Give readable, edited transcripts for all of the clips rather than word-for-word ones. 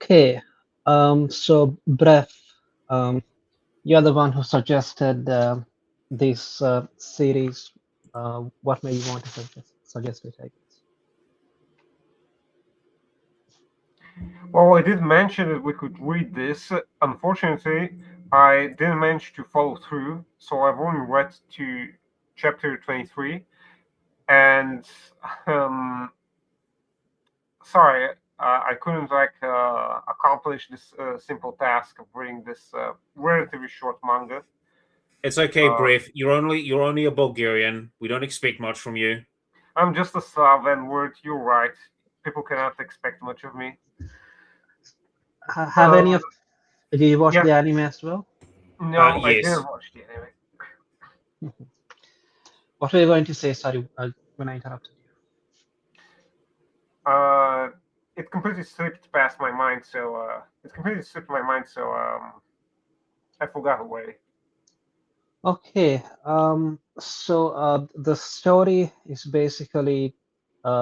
Okay, so Bref, um, you're the one who suggested this series. What made you want to suggest it, I guess? Well, I did mention that we could read this. Unfortunately, I didn't manage to follow through, so I've only read to chapter 23. And um, sorry, I couldn't accomplish this simple task of reading this relatively short manga. It's okay, Uh, Brief. You're only a Bulgarian. We don't expect much from you. I'm just a Slav, and word, you're right. People cannot expect much of me. Have any Um, of did you watch yeah, the anime as well? no, I didn't Yes. watch the anime. What were you going to say? Sorry, when I interrupted you. Uh, it completely slipped past my mind, so it completely slipped my mind, so I forgot away. Okay, so the story is basically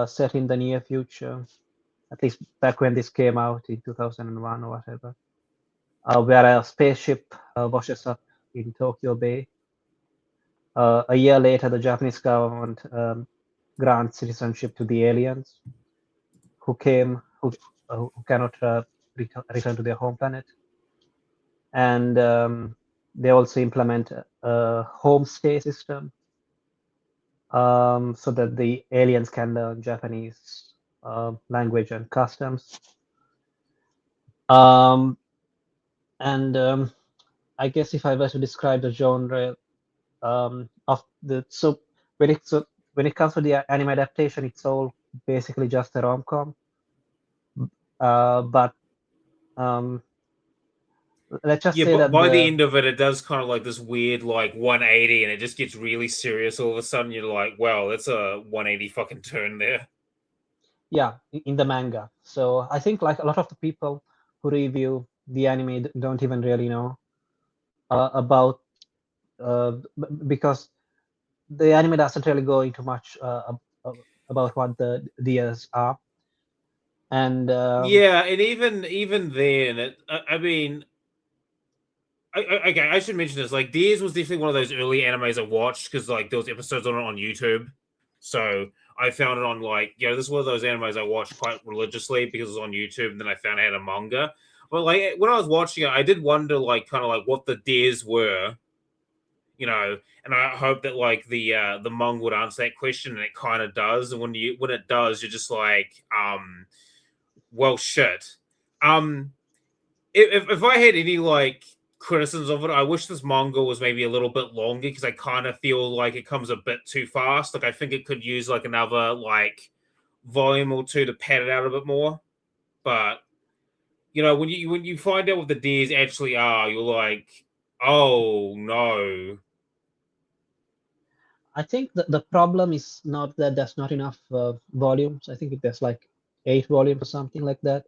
set in the near future, at least back when this came out in 2001 or whatever, where a spaceship washes up in Tokyo Bay. A year later, the Japanese government grants citizenship to the aliens who came, who cannot return to their home planet, and they also implement a homestay system so that the aliens can learn Japanese language and customs. Um, and I guess if I were to describe the genre of the so when it comes to the anime adaptation, it's all basically just a rom-com. But um, let's just Yeah, say but that by the the end of it, it does kind of like this weird like 180, and it just gets really serious. All of a sudden, you're like, "Wow, that's a 180 fucking turn there." yeah in the manga. So I think like a lot of the people who review the anime don't even really know about because the anime doesn't really go into much about what the DearS are, and Yeah, and even then, I mean, okay, I should mention this. Like, DearS was definitely one of those early animes I watched because like there was episodes on it on YouTube. So I found it on like this is one of those animes I watched quite religiously because it was on YouTube, and then I found it had a manga. But like when I was watching it, I did wonder like kind of like what the dares were, and I hope that like the manga would answer that question, and it kind of does. And when it does, you're just like, well, shit. Um, if I had any like criticisms of it, I wish this manga was maybe a little bit longer because I kind of feel like it comes a bit too fast. Like I think it could use like another like volume or two to pad it out a bit more. But when you find out what the dares actually are, you're like, oh no. I think the problem is not that there's not enough volumes. I think there's like 8 volumes or something like that.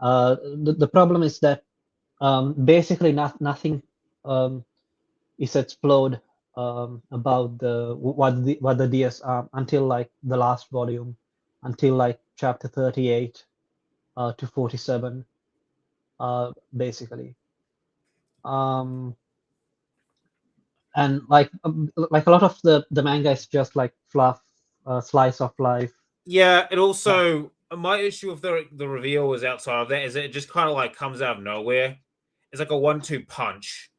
The problem is that basically nothing um, is explored about what the DS are until like the last volume, until like chapter 38 to 47, basically. Um, and like a lot of the manga is just like fluff, slice of life. Yeah, it also my issue with the reveal was outside of that is it just kind of like comes out of nowhere. It's like a 1-2 punch.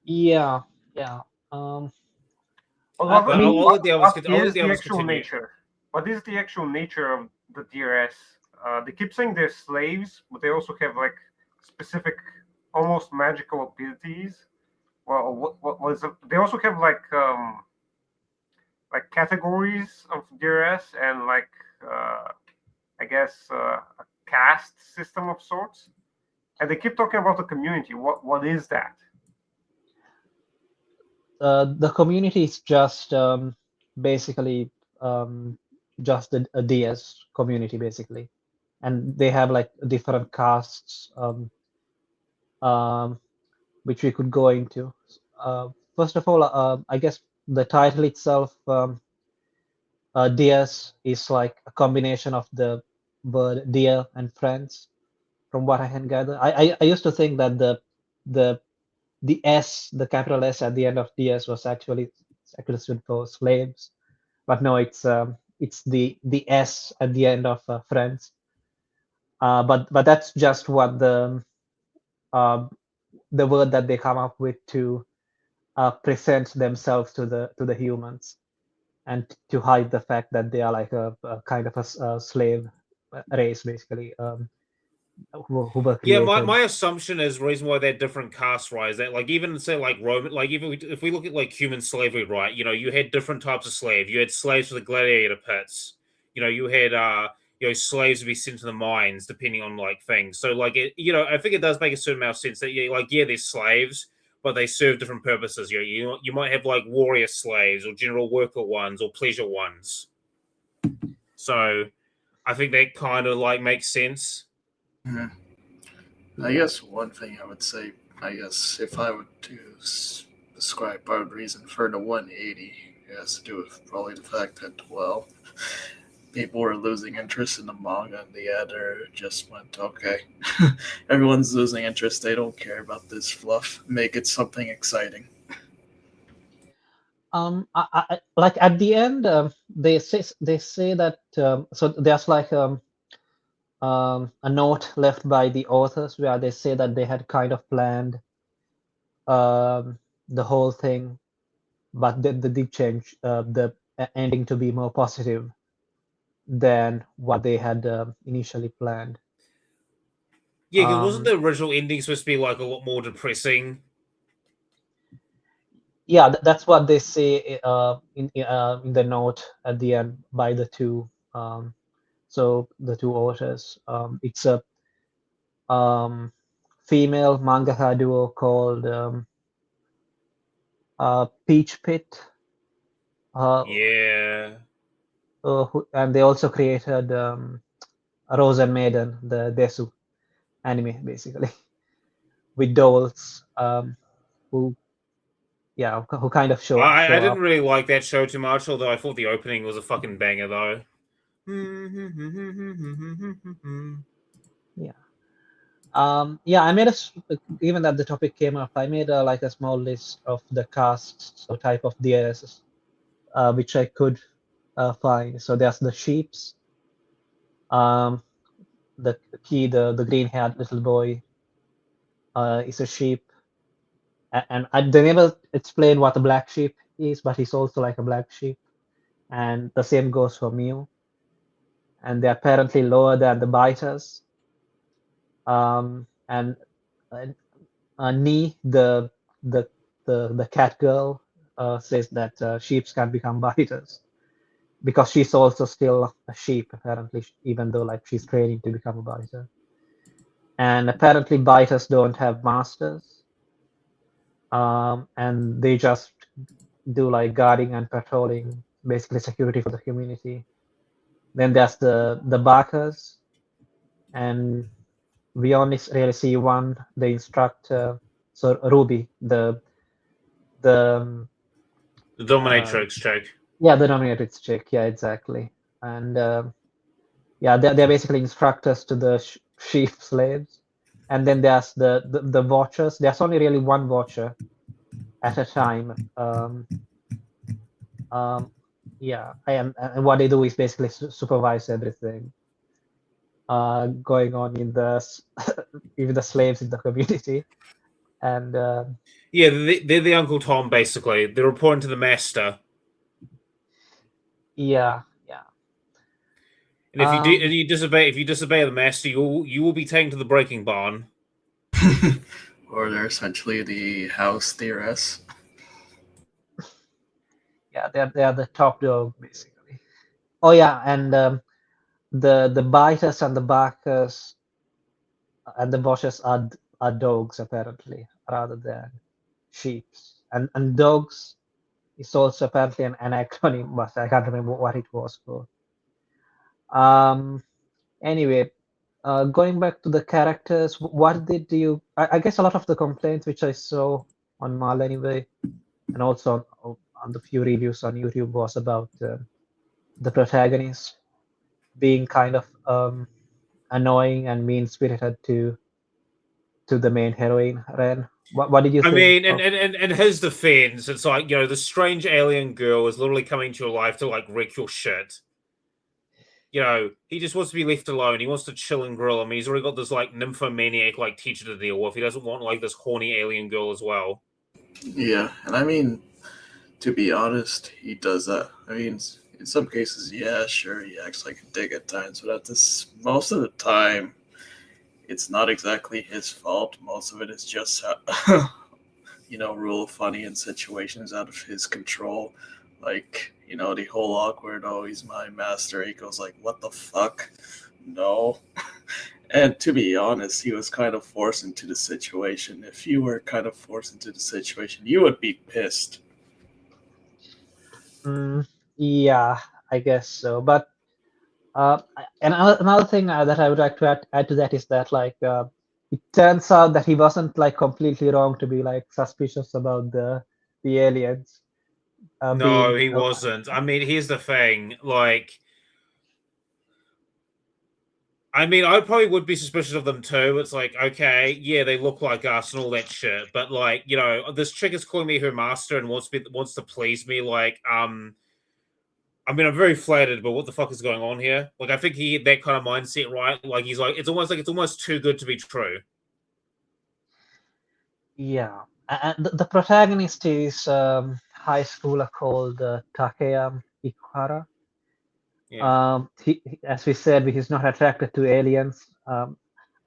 Yeah, yeah. Um, But I But mean, I'll let is the the others actual continue. nature? What is the actual nature of the DRS? They keep saying they're slaves, but they also have like specific, almost magical abilities. Well, what was it? They also have like categories of DRS and like I guess a caste system of sorts. And they keep talking about the community. What is that? the community is just basically um, just a DS community basically, and they have like different castes um, which we could go into. First of all, I guess the title itself, DS, is like a combination of the word dear and friends. From what I can gather, I used to think that the the S, the capital S at the end of DearS was actually stood for slaves, but no, it's the S at the end of friends. But that's just what uh, the word that they come up with to present themselves to the humans and to hide the fact that they are like a kind of a slave race, basically, who were Yeah, created. my assumption is reason why they're different caste, right? Is that like even say like Roman, like even if we look at like human slavery, right? You know, you had different types of slave. You had slaves for the gladiator pits. You know, you had slaves to be sent to the mines, depending on like things. So like I think it does make a certain amount of sense that they're slaves, but they serve different purposes. You might have like warrior slaves or general worker ones or pleasure ones. So I think that kind of like makes sense. Mhm. I guess one thing I would say, I guess if I were to describe part of the reason for the 180, it has to do with probably the fact that, well, people were losing interest in the manga and the editor just went, okay, everyone's losing interest. They don't care about this fluff. Make it something exciting. Like at the end, they say that so there's like a note left by the authors where they say that they had kind of planned the whole thing, but they did change the ending to be more positive than what they had initially planned. Yeah, because wasn't Um, the original ending supposed to be like a lot more depressing? yeah, that's what they say in the note at the end by the two. So the two authors. It's a female mangaka duo called Peach Pit, Yeah. and they also created Rose and Maiden, the Desu anime, basically, with dolls who, yeah, who kind of I show didn't up. really like that show too much, although I thought the opening was a fucking banger though. Yeah. Yeah, I made even that the topic came up, I made like a small list of the casts or type of DSs which I could find. So there's the sheeps, um, the green-haired little boy is a sheep, and they never explain what a black sheep is, but he's also like a black sheep, and the same goes for Mew, and they're apparently lower than the biters, and Nee, the the cat girl, says that sheeps can become biters because she's also still a sheep apparently, even though like she's training to become a biter. And apparently biters don't have masters, and they just do like guarding and patrolling, basically security for the community. Then there's the barkers, and we only really see one, the instructor. So Ruby, the The uh, dominatrix chick. yeah, the dominatrix chick, yeah, exactly. And yeah, they're basically instructors to the sheep slaves. And then there's the watchers. There's only really one watcher at a time. Um, yeah, and what they do is basically supervise everything going on in even the slaves in the community. And Yeah, they're the Uncle Tom basically. They're reporting to the master. yeah, yeah. And if you disobey the master, you will be taken to the breaking barn. Or they're essentially the house DearS. Yeah, they're the top dog basically. Oh yeah, and the biters and the barkers and the watchers are dogs apparently rather than sheeps. And dogs is also apparently an acronym, but I can't remember what it was for. Um, anyway, going back to the characters, what did you? I guess a lot of the complaints which I saw on Mal anyway, and also on the few reviews on YouTube was about the protagonist. being kind of annoying and mean spirited to the main heroine, Ren. What did you I think mean, of? and his defense, it's like, the strange alien girl is literally coming to your life to like wreck your shit. He just wants to be left alone. He wants to chill and grill. I mean, he's already got this like nymphomaniac like teacher to deal with. He doesn't want like this horny alien girl as well. Yeah, and I mean, to be honest, he does that. I mean, in some cases, yeah, sure, he acts like a dick at times, but most of the time, it's not exactly his fault. Most of it is just, real funny in situations out of his control. Like, the whole awkward, oh, he's my master. He goes like, what the fuck? No. And to be honest, he was kind of forced into the situation. If you were kind of forced into the situation, you would be pissed. Yeah, I guess so. But and another thing that I would like to add to that is that like it turns out that he wasn't like completely wrong to be like suspicious about the aliens No, being he wasn't. I mean, here's the thing. Like, I mean, I probably would be suspicious of them too. It's like, okay, yeah, they look like us and all that shit, but like, this chick is calling me her master and wants to please me. Like, I mean, I'm very flattered, but what the fuck is going on here? Like, I think he had that kind of mindset, right? Like, he's like, it's almost too good to be true. Yeah, and the protagonist is high schooler called Takeya Ikuhara. Yeah. As we said, he's not attracted to aliens.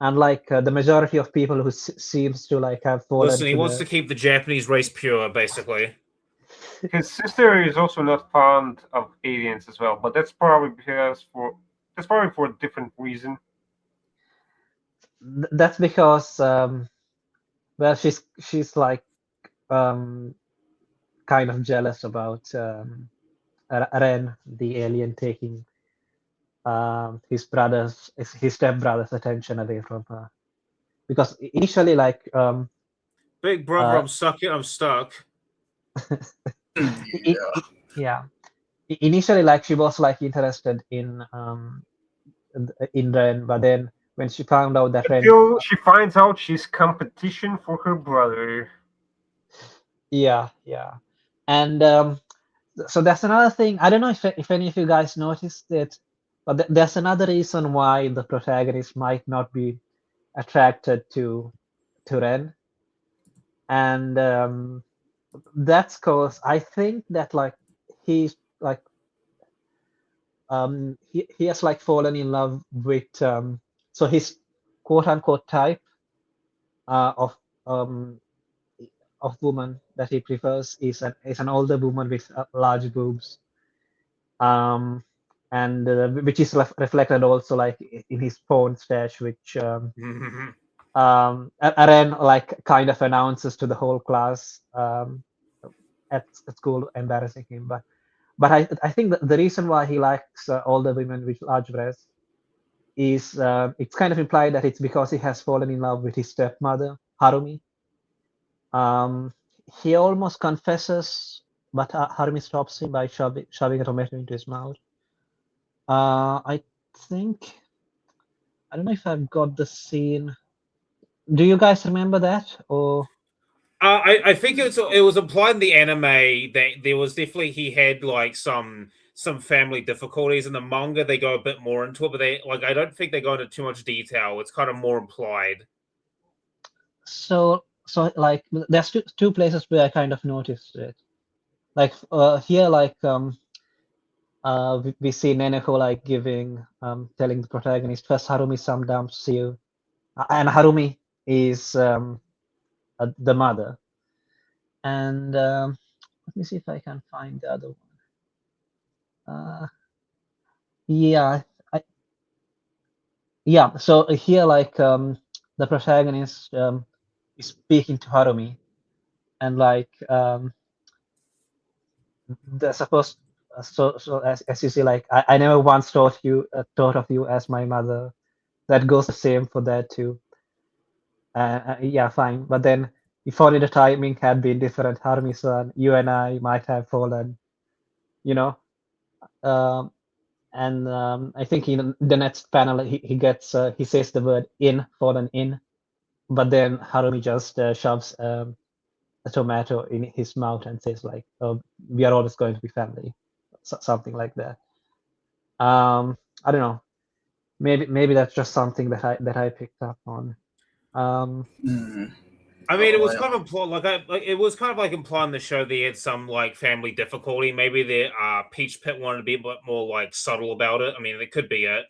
Unlike the majority of people who seems to like have fallen Listen, he to wants to keep the Japanese race pure, basically. His sister is also not fond of aliens as well, but that's probably for a different reason. That's because well, she's like kind of jealous about Ren, the alien, taking his stepbrother's attention away from her. Because initially, like Big brother, I'm stuck. I'm stuck. Yeah. Yeah, initially, like she was like interested in Ren, but then when she found out that Ren, Until she finds out she's competition for her brother. yeah, and so that's another thing. I don't know if any of you guys noticed it, but there's another reason why the protagonist might not be attracted to Ren, and that's cause I think that like he's like he has like fallen in love with so his quote unquote type of woman that he prefers is an older woman with large boobs, um, and which is reflected also like in his porn stash, which Aren like kind of announces to the whole class at school, embarrassing him. But I think the reason why he likes older women with large breasts is it's kind of implied that it's because he has fallen in love with his stepmother, Harumi. Um, he almost confesses, but Harumi stops him by shoving a tomato into his mouth. I think, I don't know if I've got the scene. Do you guys remember that? Or I think it was implied in the anime that there was definitely he had like some family difficulties. In the manga, they go a bit more into it, but I don't think they go into too much detail. It's kind of more implied. so like there's two places where I kind of noticed it. Like here, like we see Neneko like telling the protagonist first Harumi some dumps you, and Harumi is the mother. And let me see if I can find the other one. Yeah, yeah. So here, like the protagonist is speaking to Harumi, and like they're supposed. So as you see, like I never once thought of you as my mother. That goes the same for that too. Yeah, fine. But then if only the timing had been different, Harumi-san, you and I might have fallen, you know. Um, And I think in the next panel he gets he says the word "in" for an "in," but then Harumi just shoves a tomato in his mouth and says like, "Oh, we are always going to be family," something like that. I don't know. Maybe that's just something that I picked up on. I mean, it was I kind of it was kind of like implying the show they had some like family difficulty. Maybe the Peach Pit wanted to be a bit more like subtle about it. I mean, it could be it.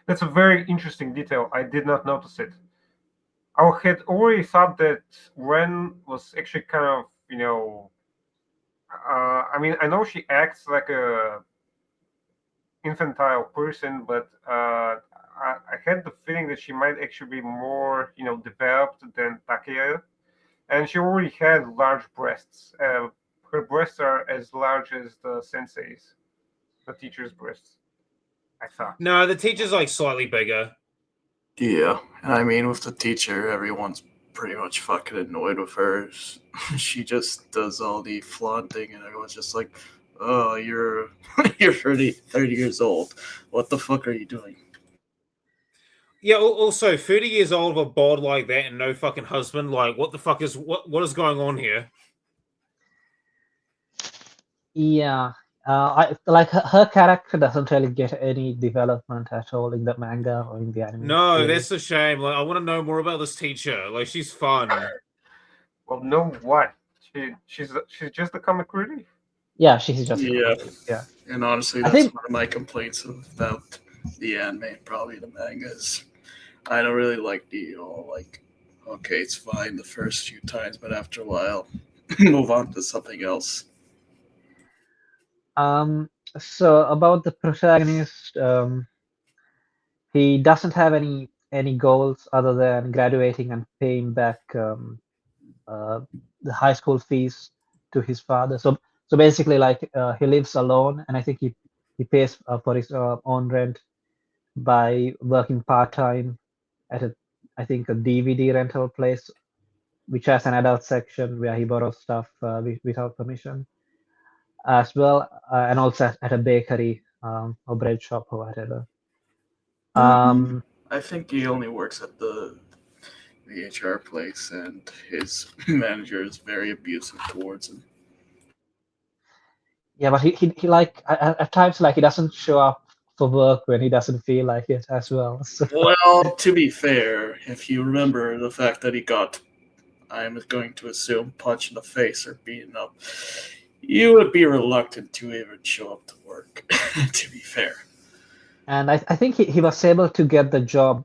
That's a very interesting detail. I did not notice it. I had already thought that Ren was actually kind of, I mean, I know she acts like a infantile person, but I had the feeling that she might actually be more, developed than Takeya. And she already had large breasts. Her breasts are as large as the sensei's, the teacher's breasts, I thought. No, the teacher's like slightly bigger. Yeah, and I mean, with the teacher, everyone's pretty much fucking annoyed with her. She just does all the flaunting, and everyone's just like, "Oh, you're you're 30 years old. What the fuck are you doing?" Yeah. Also, 30 years old with a bod like that and no fucking husband. Like, what the fuck is what is going on here? Yeah, I like her character doesn't really get any development at all in the manga or in the anime. No, Really. that's a shame. Like, I want to know more about this teacher. Like, she's fun. Well, no, what? She's just a comic relief. Yeah, she's just Yeah, yeah. and honestly, I that's think one of my complaints about the anime, probably the mangas. I don't really like the like. Okay, it's fine the first few times, but after a while, move on to something else. so about the protagonist, he doesn't have any goals other than graduating and paying back uh, the high school fees to his father. So basically, like he lives alone, and I think he pays for his own rent by working part time at a I think a DVD rental place, which has an adult section where he borrows stuff without permission as well, and also at a bakery or bread shop or whatever. Um, I think he only works at the HR place, and his manager is very abusive towards him. yeah, but he like at times like he doesn't show up for work when he doesn't feel like it as well. So Well, to be fair, if you remember the fact that he got, I'm going to assume, punched in the face or beaten up, you would be reluctant to even show up to work, to be fair. and I think he was able to get the job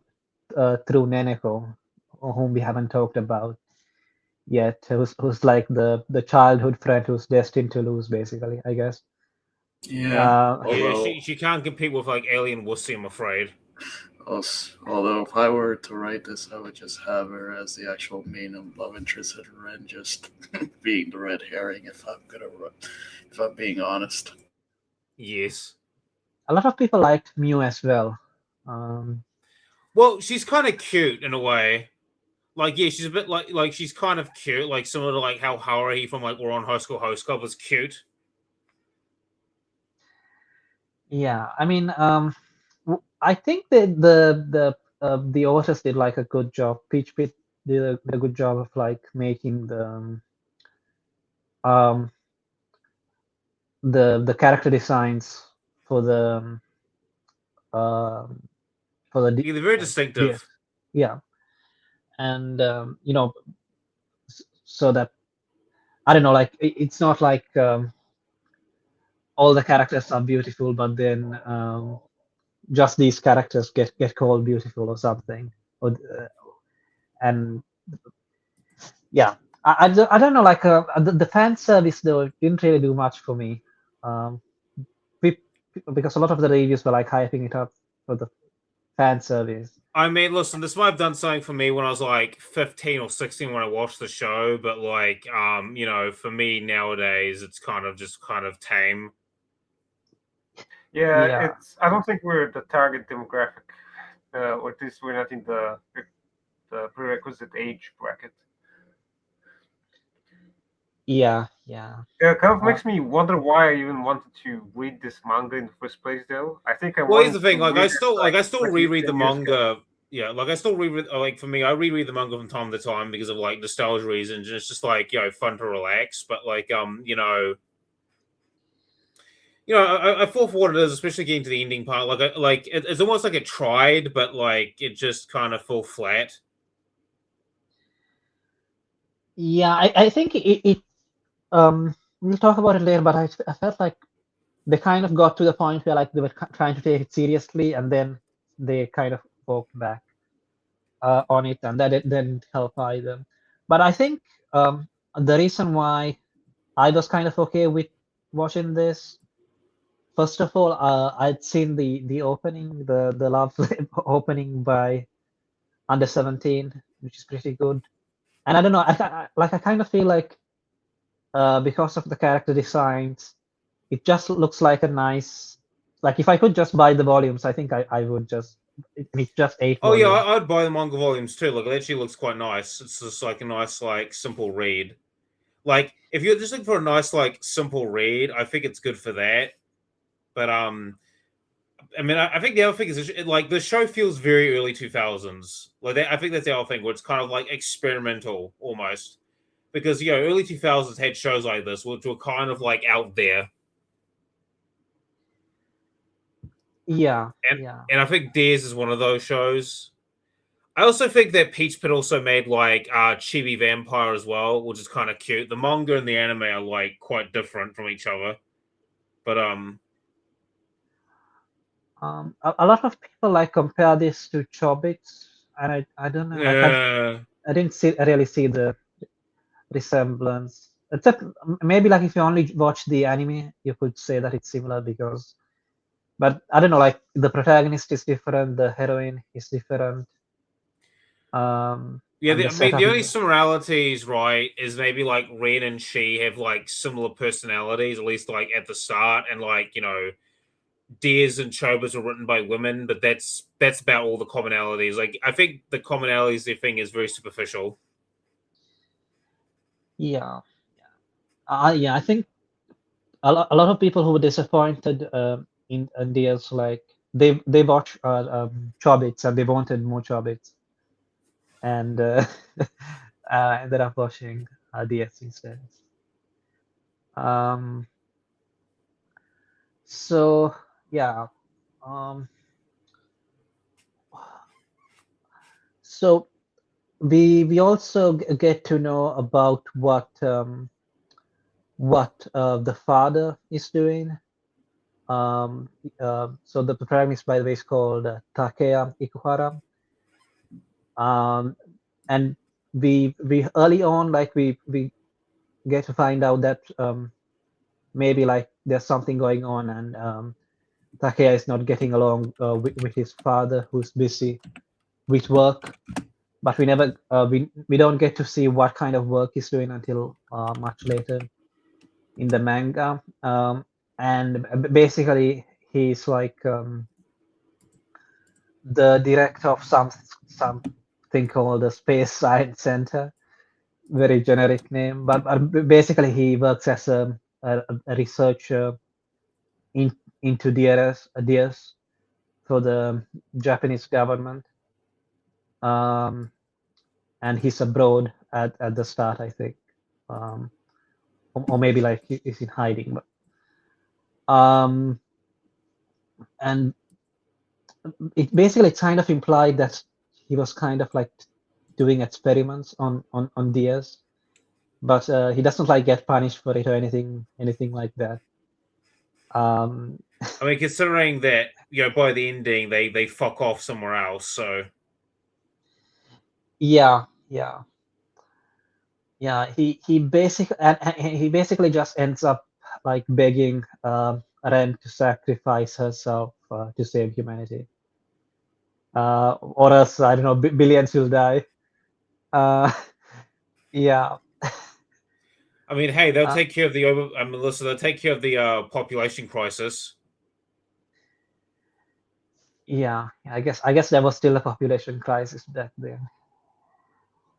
through Neneko, whom we haven't talked about yet, who's like the childhood friend who's destined to lose, basically, I guess. Yeah, Uh, Yeah, although, she can't compete with like Alien Wussy, I'm afraid. although if I were to write this, I would just have her as the actual main love interest and Ren just being the red herring. If I'm being honest. Yes. a lot of people liked Mew as well. Um, Well, she's kind of cute in a way. Like, yeah, she's a bit like she's kind of cute, like similar to like how Haruhi from like We're on High School Host Club was cute. yeah, I mean, I think that the authors did like a good job. Peach Pit did a good job of like making um the character designs for the um for the Yeah, they're very DS. distinctive. Yeah, and so that I don't know, like it's not like all the characters are beautiful, but then just these characters get called beautiful or something, or and yeah, I don't know, like the fan service though didn't really do much for me, um, pe- because a lot of the reviews were like hyping it up for the fan service. I mean, listen, this might have done something for me when I was like 15 or 16 when I watched the show, but like, for me nowadays, it's kind of tame. Yeah, Yeah, I don't think we're the target demographic, or at least we're not in the prerequisite age bracket. Yeah. It kind of Uh, makes me wonder why I even wanted to read this manga in the first place. Though I think I Well, here's wanted the to thing. Like, read it I still like maybe reread the 10 years ago. manga. Yeah, like I still reread. Like for me, I reread the manga from time to time because of like nostalgia reasons. And it's just like fun to relax. But like I fall for what it is, especially getting to the ending part. It's almost like it tried, but like it just kind of fell flat. yeah, I think it we'll talk about it later, but I felt like they kind of got to the point where like they were trying to take it seriously, and then they kind of walked back on it, and that it didn't help either. But I think the reason why I was kind of okay with watching this, first of all, I'd seen the opening, the love opening by Under 17, which is pretty good. And I don't know, I kind of feel like because of the character designs, it just looks like a nice. Like if I could just buy the volumes, I think I would just. It's just 8 Oh yeah, volumes. I'd buy the manga volumes too. Like it actually looks quite nice. It's just like a nice, like simple read. Like if you're just looking for a nice, like simple read, I think it's good for that. But I mean, I think the other thing is like the show feels very early 2000s. Like that, I think that's the other thing where it's kind of like experimental almost because early 2000s had shows like this which were kind of like out there, Yeah, and yeah, and I think DearS is one of those shows. I also think that Peach Pit also made like Chibi Vampire as well, which is kind of cute. The manga and the anime are like quite different from each other, but a lot of people like compare this to Chobits, and I don't know. yeah. I didn't really see the resemblance. Except maybe like if you only watch the anime, you could say that it's similar because. But I don't know. Like the protagonist is different, the heroine is different, Yeah, and the I mean, the setup only is. similarities, right, is maybe like Ren and she have like similar personalities, at least like at the start, and like Deers and Chobas are written by women, but that's about all the commonalities. Like, I think the commonalities they thing is very superficial. Yeah, yeah. I think a lot of people who were disappointed in DLs like they watched Chobits and they wanted more Chobits and ended up watching DS instead. Um, so yeah, um, so we also get to know about what the father is doing. Um, so the protagonist, by the way, is called Takeya Ikuhara. Um, and we early on, like we get to find out that maybe like there's something going on, and Takeya is not getting along with his father, who's busy with work. But we never we don't get to see what kind of work he's doing until much later in the manga. And basically, he's like the director of something called the Space Science Center. Very generic name, but basically he works as a researcher in into DearS for the Japanese government. Um, and he's abroad at the start, I think, um, or maybe like he's in hiding. But and it basically kind of implied that he was kind of like doing experiments on DS, but he doesn't like get punished for it or anything like that. Um, I mean, considering that by the ending they fuck off somewhere else, so yeah, yeah, yeah. He basically just ends up like begging Ren to sacrifice herself to save humanity, or else I don't know, billions will die. Uh, yeah, I mean, hey, they'll uh, take care of the I mean, listen, they'll take care of the population crisis. yeah. I guess there was still a population crisis back then.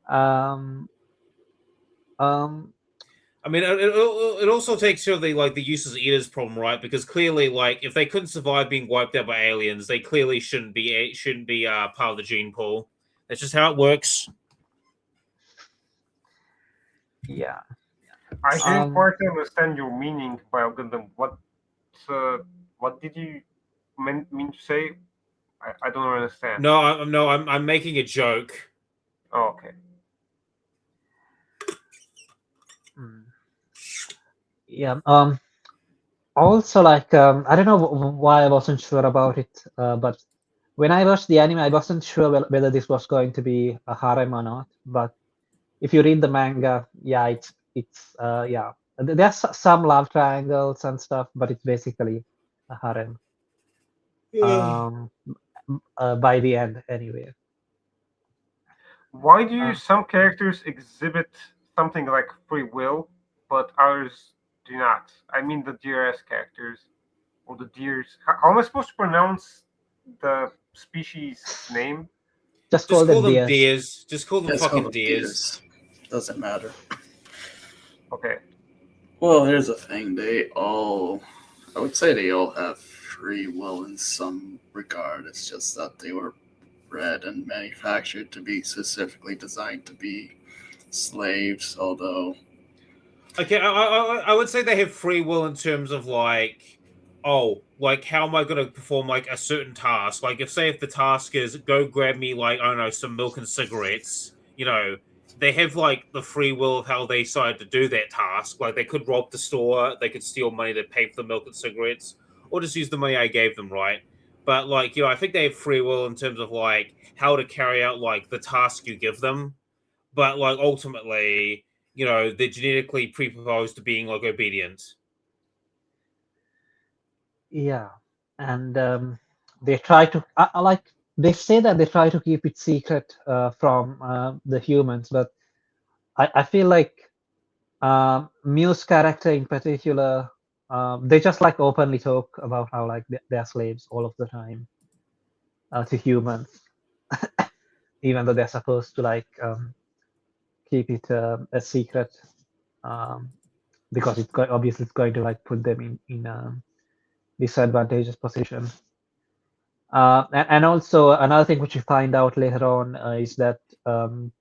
Um, um, I mean, it also takes care of the like the useless eaters problem, right? Because clearly, like, if they couldn't survive being wiped out by aliens, they clearly shouldn't be part of the gene pool. That's just how it works. Yeah. I didn't Um, quite understand your meaning by algorithm. What did you mean to say? I don't understand. No, I'm making a joke. Oh, okay. yeah. Also, like, I don't know why I wasn't sure about it, but when I watched the anime, I wasn't sure whether this was going to be a harem or not. But if you read the manga, yeah, it's yeah. There's some love triangles and stuff, but it's basically a harem. By the end, anyway. Why do Uh, some characters exhibit something like free will, but others do not? I mean the DearS characters or the deers. How am I supposed to pronounce the species name? just Just call call them them DS. deers. Just call them Let's call fucking them deers. deers. Doesn't matter. Okay. Well, here's the thing. I would say they all have free will in some regard. It's just that they were bred and manufactured to be specifically designed to be slaves, although Okay, I would say they have free will in terms of like, oh, like how am I going to perform like a certain task? Like if the task is go grab me like I don't know some milk and cigarettes, they have like the free will of how they decide to do that task. Like they could rob the store, they could steal money to pay for the milk and cigarettes, or just use the money I gave them, right? But like I think they have free will in terms of like how to carry out like the task you give them. But like ultimately, they're genetically predisposed to being like obedient. Yeah, and they try to like they say that they try to keep it secret from the humans, but I feel like Mew's character in particular, they just like openly talk about how like they're slaves all of the time to humans, even though they're supposed to like keep it a secret um, because obviously it's going to like put them in a disadvantageous position. And also another thing which you find out later on is that um,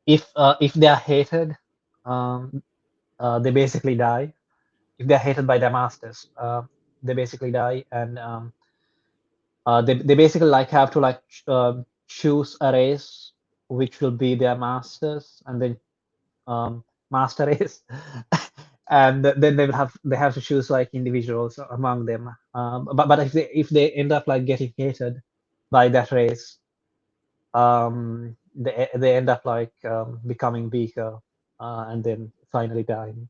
if they are hated, um, they basically die. If they're hated by their masters, they basically die, and they basically like have to like choose a race which will be their masters, and then master race, and then they have to choose like individuals among them. But if they end up like getting hated by that race, they end up like becoming weaker and then finally dying.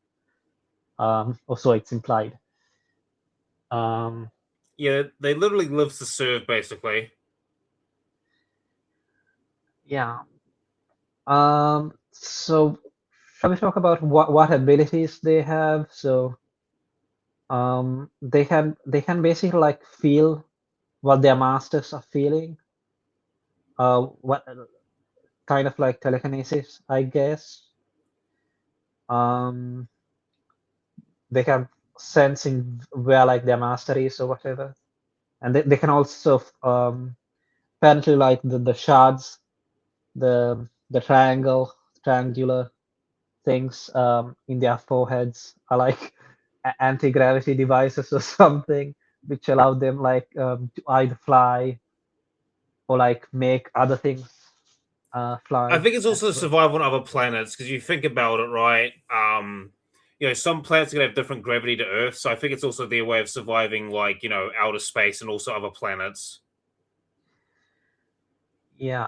Or so it's implied. Yeah, they literally live to serve, basically. Yeah. So shall we talk about what abilities they have? So they can basically like feel what their masters are feeling. What kind of like telekinesis, I guess. Um, they can sense in where like their master is or whatever, and they can also apparently like the shards, the triangular things in their foreheads are like anti-gravity devices or something, which allow them like to either fly or like make other things I fly think it's as also well. survival on other planets because you think about it, right? Some planets are gonna have different gravity to Earth, so I think it's also their way of surviving, like outer space and also other planets. Yeah.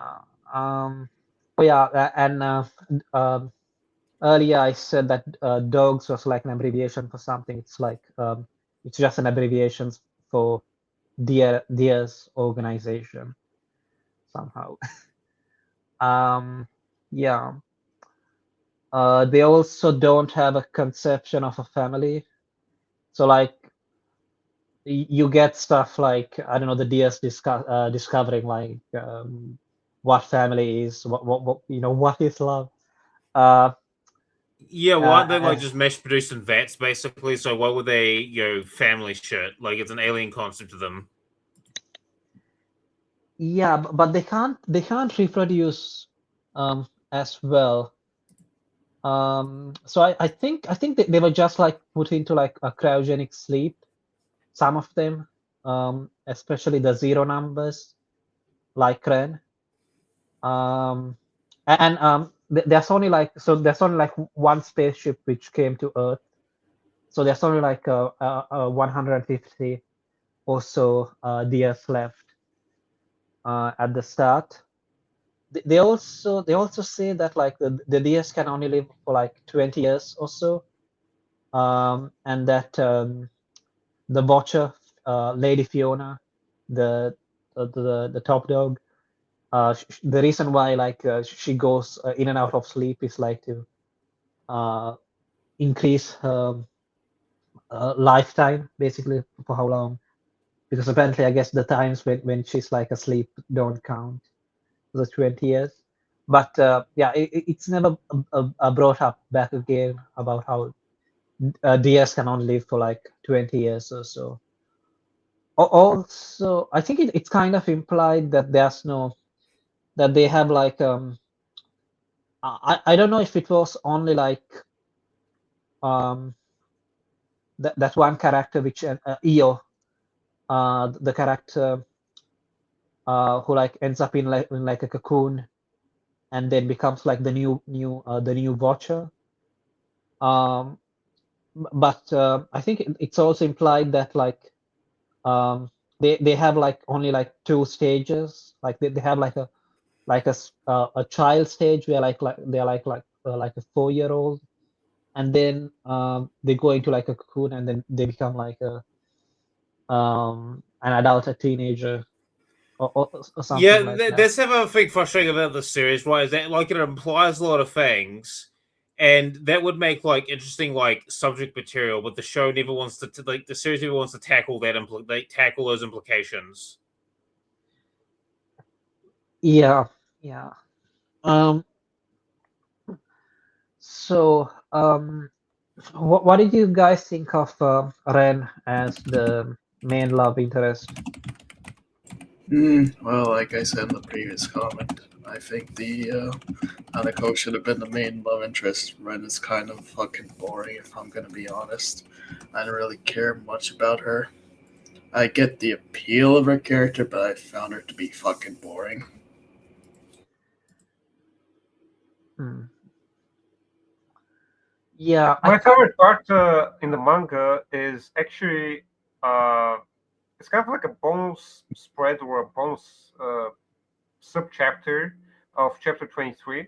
Oh yeah, and earlier I said that dogs was like an abbreviation for something. It's like it's just an abbreviation for DearS organization somehow. Yeah. They also don't have a conception of a family. So like you get stuff like I don't know the DS discovering like what family is, what what is love. Uh, Yeah, why aren't they like as- just mass produced in vats basically? So why would they, family shit? Like it's an alien concept to them. Yeah, but they can't reproduce as well. So I think they were just like put into like a cryogenic sleep. Some of them, especially the zero numbers, like Ren. And there's only like one spaceship which came to Earth. So there's only like 150 or so DearS left at the start. They also say that like the DearS can only live for like 20 years or so, and that the Watcher, Lady Fiona, the top dog, the reason why like she goes in and out of sleep is like to increase her lifetime, basically, for how long. Because apparently, I guess the times when she's like asleep don't count the 20 years. But yeah, it's never brought up back again about how DS can only live for like 20 years or so. Also, I think it's kind of implied that that they have like I don't know if it was only like um that one character which Io, the character who like ends up in like a cocoon and then becomes like the new Watcher. Um, but I think it's also implied that like um, they have like only like two stages. Like they have like a child stage where like they're like a 4-year-old, and then they go into like a cocoon and then they become like an adult, a teenager, or something Yeah, like that. that's never a thing frustrating about the series, right? Is that like it implies a lot of things, and that would make like interesting like subject material, but the show never wants to like the series never wants to tackle that tackle those implications. Yeah, yeah. Um, so what did you guys think of Ren as the main love interest? Well, like I said in the previous comment, I think the Hanako should have been the main love interest. Ren is kind of fucking boring, if I'm gonna be honest. I don't really care much about her. I get the appeal of her character, but I found her to be fucking boring. Hmm. Yeah, My favorite part in the manga is actually it's kind of like a bonus spread or a bonus sub chapter of chapter 23,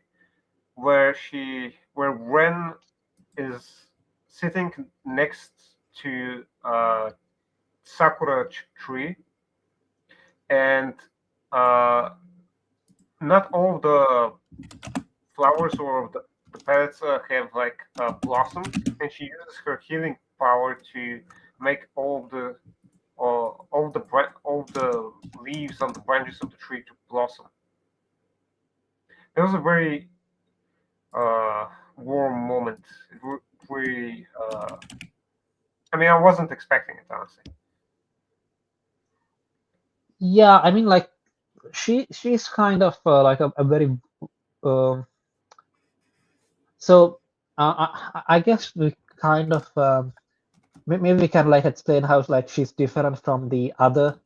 where Ren is sitting next to sakura tree, and uh, not all the flowers or the pellets have like blossomed, and she uses her healing power to make all the leaves on the branches of the tree to blossom. It was a very warm moment. Really, I mean, I wasn't expecting it, honestly. yeah. I mean, like she's kind of like a very um so I guess we kind of maybe we can like explain how like she's different from the other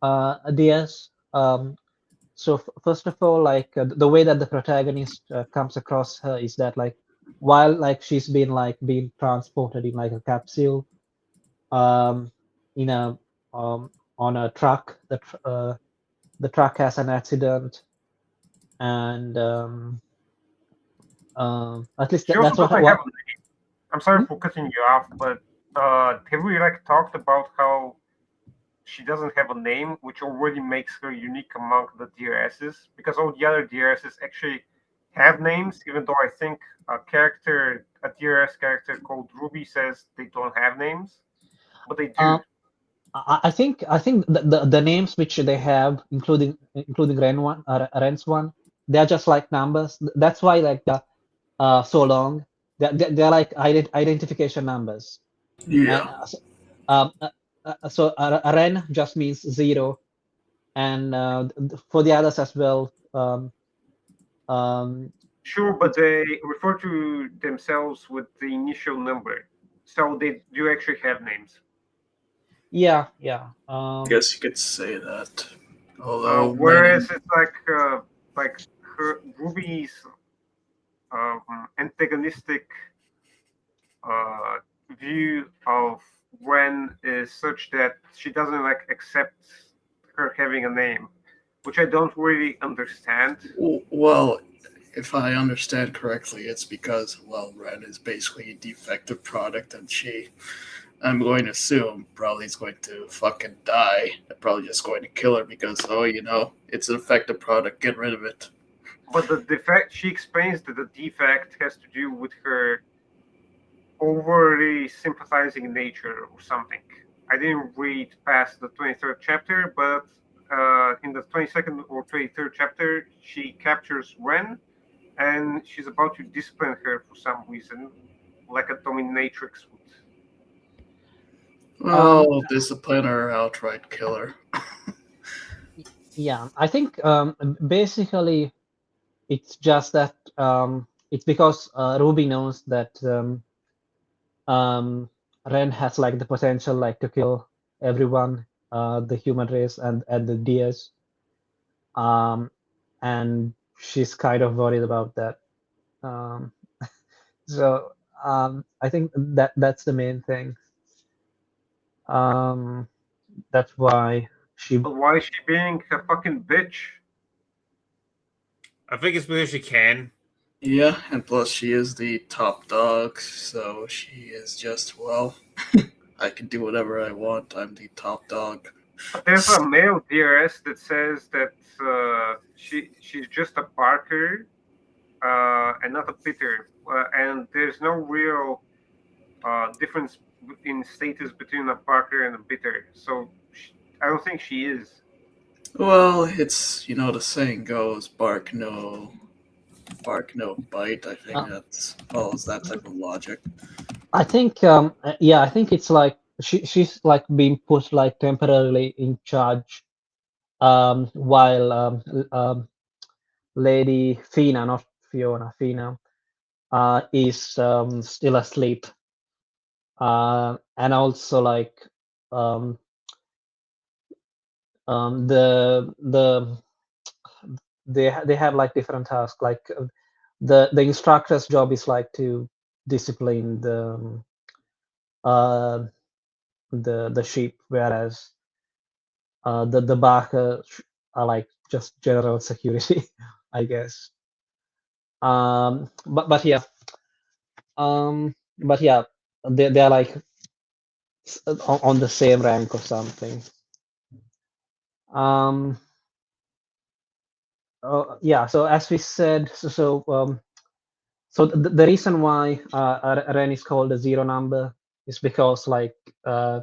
ideas. So first of all, like the way that the protagonist comes across her is that like while like she's been like being transported in like a capsule, um, in a on a truck, the truck has an accident, and at least She also that's what doesn't have what. a name. I'm sorry Hmm? for cutting you off, but have we like talked about how she doesn't have a name, which already makes her unique among the DRSs? Because all the other DRSs actually have names, even though I think a DRS character called Ruby says they don't have names, but they do. I think the names which they have, including Ren's one, they are just like numbers. That's why like so long. they're like identification numbers. And Yeah. so Ren just means 0, and for the others as well. Um, Sure, but they refer to themselves with the initial number, so they do actually have names. yeah. I guess you could say that. Although Whereas many, it's like Ruby's antagonistic uh, view of Ren is such that she doesn't like accept her having a name, which I don't really understand. well, if I understand correctly, it's because, well, Ren is basically a defective product, and I'm going to assume, probably is going to fucking die. They're probably just going to kill her because, oh, it's an effective product, get rid of it. But the defect, she explains that the defect has to do with her overly sympathizing nature or something. I didn't read past the 23rd chapter, but in the 22nd or 23rd chapter, she captures Ren, and she's about to discipline her for some reason, like a dominatrix would. um, Oh, discipline or outright killer. yeah, I think basically it's just that it's because Ruby knows that Ren has like the potential like to kill everyone, the human race and the DearS, and she's kind of worried about that. Um, so I think that's the main thing. Um, that's why she. But why is she being a fucking bitch? I think it's because she can. Yeah, and plus she is the top dog, so she is just, well, I can do whatever I want. I'm the top dog. But there's a male DRS that says that she's just a Parker and not a Peter, and there's no real difference in status between a Parker and a Peter. So I don't think she is. Well, it's, the saying goes, bark no bite. I think Uh, that follows that type of logic. I think yeah, I think it's like she's like being put like temporarily in charge, while Lady Fina, not Fiona, Fina, is still asleep, and also like um, the they have like different tasks. Like the instructor's job is like to discipline uh, the sheep, whereas the Barker are like just general security, I guess. But yeah, but yeah, they're like on the same rank or something. Um, yeah. So as we said, so the reason why Ren is called a zero number is because like uh,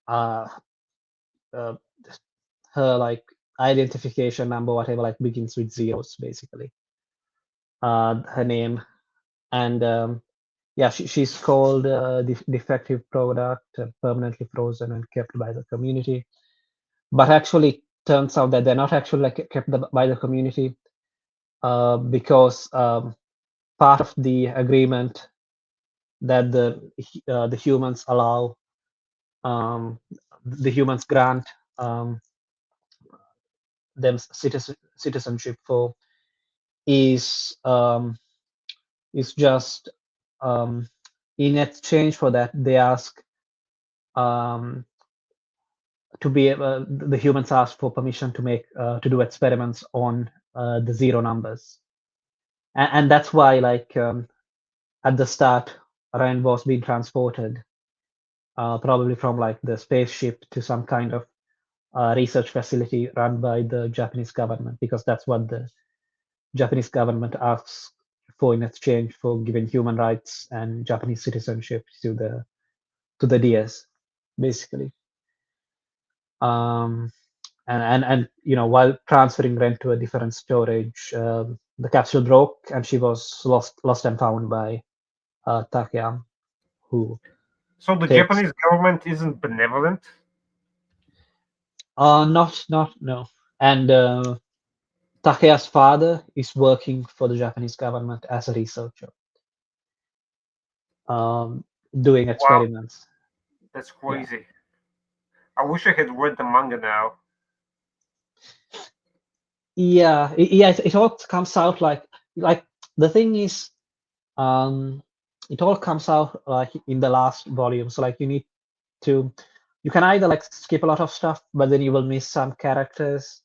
uh, her like identification number, whatever, like begins with zeros basically. Her name, and yeah, she's called defective product, permanently frozen and kept by the community. But actually, turns out that they're not actually like kept by the community, because part of the agreement that the humans allow, the humans grant them citizenship for, is just in exchange for that they ask, um, to be able, the humans ask for permission to make to do experiments on the zero numbers, and that's why like at the start Ryan was being transported, probably from like the spaceship to some kind of research facility run by the Japanese government, because that's what the Japanese government asks for in exchange for giving human rights and Japanese citizenship to the DS, basically. Um, and while transferring Ren to a different storage, the capsule broke and she was lost and found by Takea, who So the takes Japanese government isn't benevolent. not no, and Takeya's father is working for the Japanese government as a researcher, um, doing Wow, experiments. that's Yeah, crazy. I wish I had read the manga now. yeah. It all comes out like the thing is, um, it all comes out like in the last volume. So like to you can either like skip a lot of stuff, but then you will miss some characters,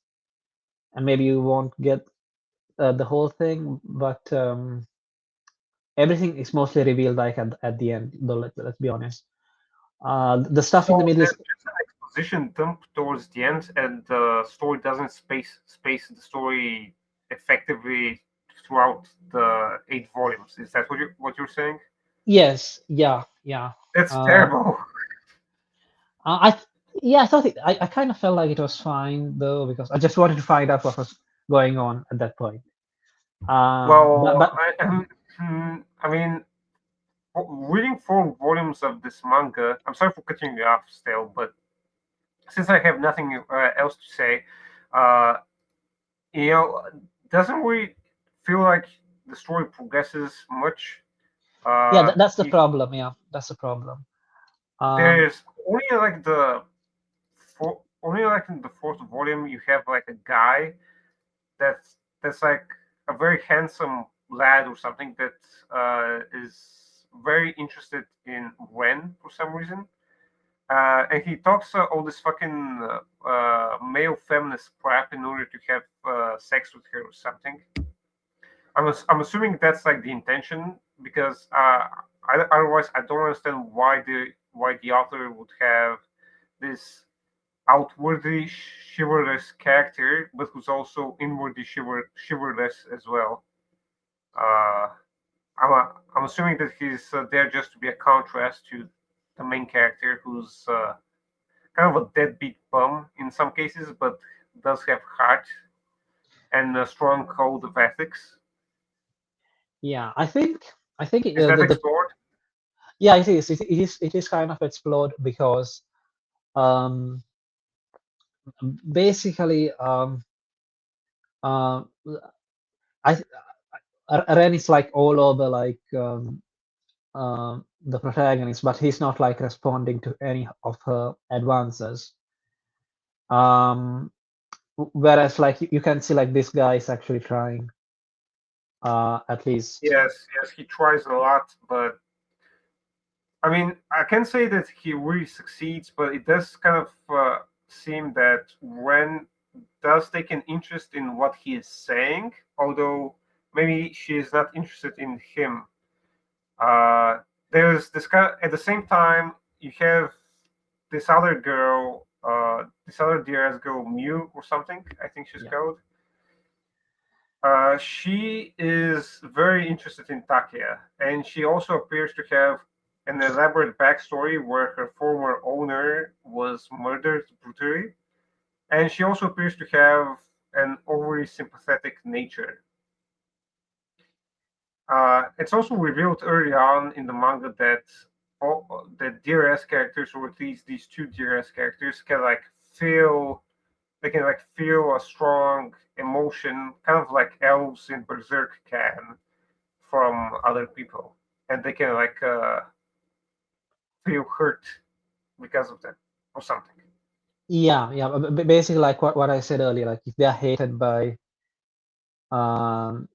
and maybe you won't get the whole thing. But everything is mostly revealed like at the end. Though let's be honest. The stuff in the So middle there's is just an exposition dump towards the end, and the story doesn't space the story effectively throughout the 8 volumes. Is that what you're saying? yes, yeah. That's Uh, terrible. I yeah, I thought I kind of felt like it was fine though because I just wanted to find out what was going on at that point. Well, But I mean, reading 4 volumes of this manga. I'm sorry for cutting you off, still, but since I have nothing else to say, uh, you know, doesn't really feel like the story progresses much. yeah, Uh, that's the you, problem. Yeah, that's the problem. Um, there's only like only like in the 4th volume you have like a guy that's like a very handsome lad or something that is very interested in Ren for some reason. And he talks all this fucking male feminist crap in order to have sex with her or something. I'm assuming that's like the intention because otherwise I don't understand why the author would have this outwardly chivalrous character, but who's also inwardly chivalrous as well. Uh, I'm assuming that he's there just to be a contrast to the main character, who's kind of a deadbeat bum in some cases, but does have heart and a strong code of ethics. yeah, I think Is that the explored? yeah it is it is kind of explored because um basically uh, I Ren is like all over like the protagonist, but he's not like responding to any of her advances. Um, whereas like you can see like this guy is actually trying, at least. Yes, he tries a lot, but I mean, I can say that he really succeeds, but it does kind of seem that Ren does take an interest in what he is saying, although maybe she is not interested in him. Uh, there's this kind at the same time you have this other girl, this other DRS girl, Mew or something. I think she's Yeah, called. She is very interested in Takia, and she also appears to have an elaborate backstory where her former owner was murdered brutally, and she also appears to have an overly sympathetic nature. It's also revealed early on in the manga that that DRS characters, or at least these two DRS characters, can like feel they can like feel a strong emotion, kind of like elves in Berserk can, from other people, and they can like feel hurt because of that or something. yeah. Basically, like what I said earlier, like if they are hated by um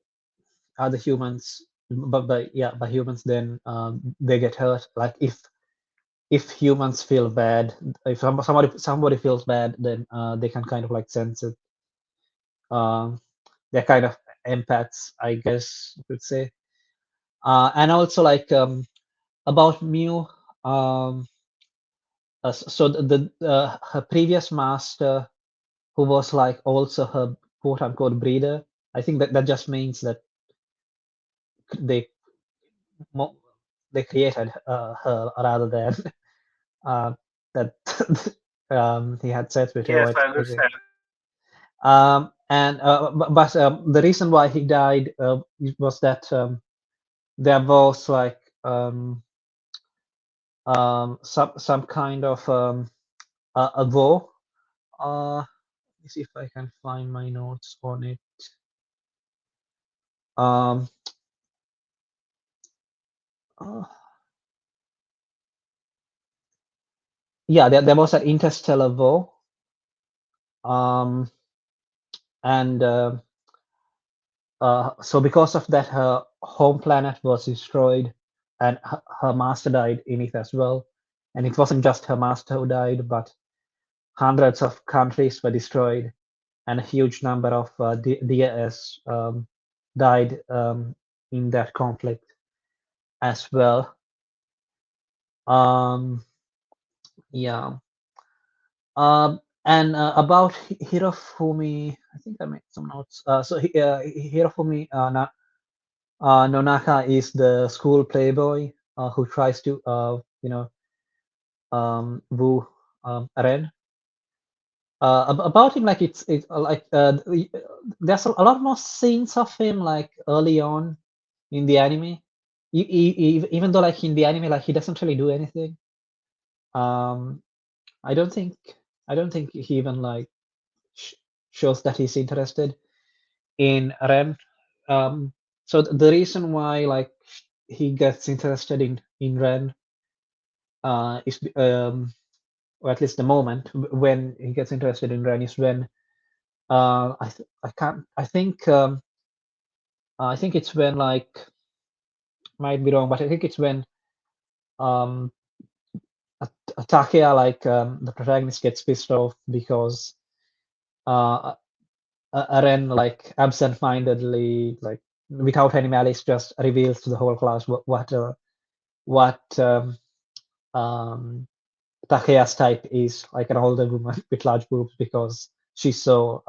other humans, but by humans, then they get hurt. Like if humans feel bad, if somebody feels bad, then they can kind of like sense it. Um, they're kind of empaths, I guess you could say. And also like about Mew, um, so her previous master, who was like also her quote unquote breeder. I think that just means that they mo- they created her rather than uh, that he had sex with her Yes, or I anything. understand. And but the reason why he died was that there was like some kind of a war. Let me see if I can find my notes on it. Um, uh, yeah, there was an interstellar war, and so because of that, her home planet was destroyed, and her master died in it as well. And it wasn't just her master who died, but hundreds of countries were destroyed, and a huge number of DAS died in that conflict as well. Yeah. And about Hirofumi, I think I made some notes. So Hirofumi Nonaka is the school playboy who tries to, woo Ren. About him, like it's like there's a lot more scenes of him like early on in the anime. Even though like in the anime, like he doesn't really do anything. Um, I don't think I don't think he even like shows that he's interested in Ren. So the reason why like he gets interested in Ren is or at least the moment when he gets interested in Ren is when I can't I think it's when like might be wrong, but I think it's when um Takeya like the protagonist gets pissed off because uh Ren like absent-mindedly like without any malice just reveals to the whole class what um Takeya's type is, like an older woman with large boobs, because she saw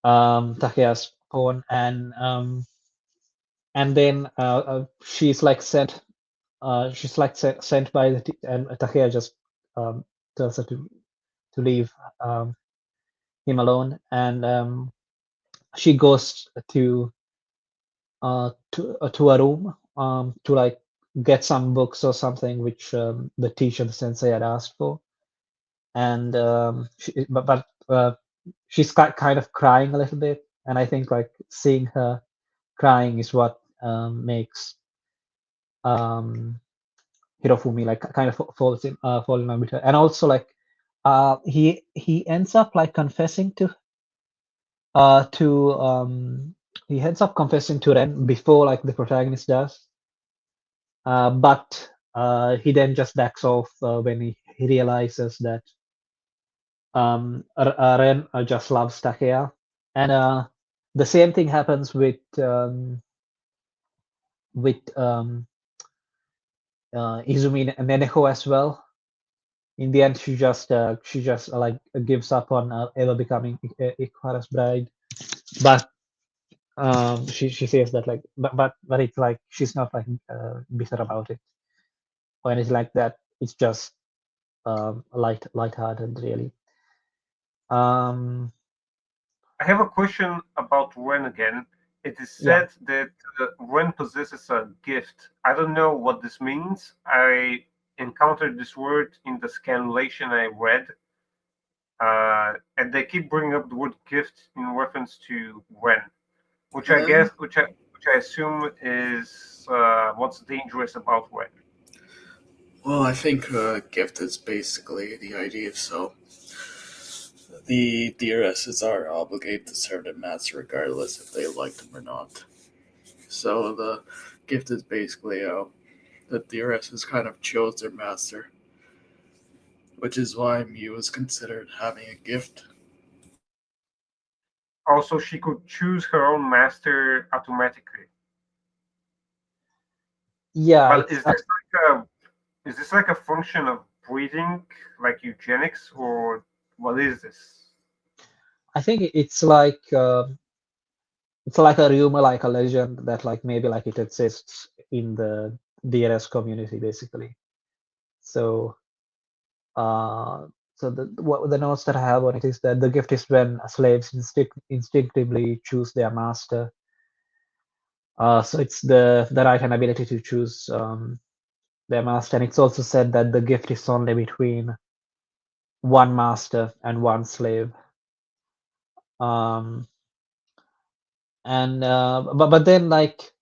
Takeya's porn, and then she's like sent by and Takeya just um, tells her to leave um, him alone, and she goes to a room to like get some books or something which the teacher, the sensei, had asked for, and she's kind of crying a little bit, and I think like seeing her crying is what makes um, Hirofumi like kind of fall in love with her, and also like he ends up like confessing to he ends up confessing to Ren before like the protagonist does, but he then just backs off when he realizes that Ren just loves Takeya, and the same thing happens with Izumi Neneko as well. In the end, she just like gives up on ever becoming Ikuhara's bride, but she says that like but it's like she's not like bitter about it or anything like that. It's just light-hearted, really. Um, I have a question about Ren again. It is yeah. said that Ren possesses a gift. I don't know what this means. I encountered this word in the scanlation I read, and they keep bringing up the word gift in reference to Ren, which I Uh, guess, which I assume is what's dangerous about Ren. well, I think gift is basically the idea. So the DearS are obligated to serve their master regardless if they like them or not. So the gift is basically the DearS kind of chose their master, which is why Mew is considered having a gift. Also, she could choose her own master automatically. Yeah, But it's is this like a function of breeding, like eugenics, or what is this? I think it's like a rumor, like a legend that like maybe like it exists in the DRS community, basically. So so the notes that I have on it is that the gift is when slaves instinctively choose their master, So it's the right and ability to choose their master, and it's also said that the gift is only between one master and one slave. And but then like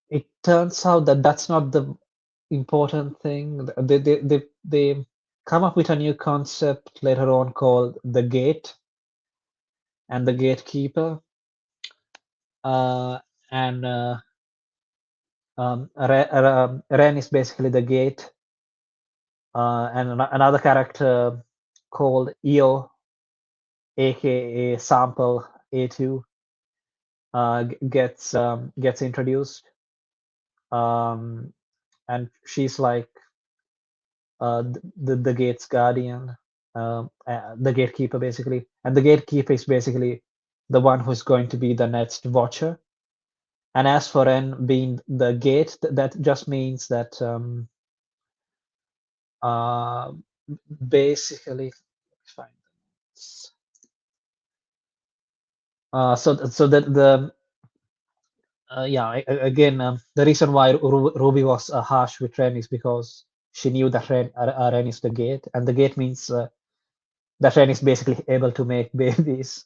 it turns out that that's not the important thing. They come up with a new concept later on called the gate and the gatekeeper. And Ren is basically the gate, and another character called Io, aka Sample A2, gets introduced, and she's like the gate's guardian, the gatekeeper basically, and the gatekeeper is basically the one who's going to be the next watcher. And as for N being the gate, that just means that basically, fine. So that the yeah, again, the reason why Ruby was harsh with Ren is because she knew that Ren is the gate, and the gate means that Ren is basically able to make babies.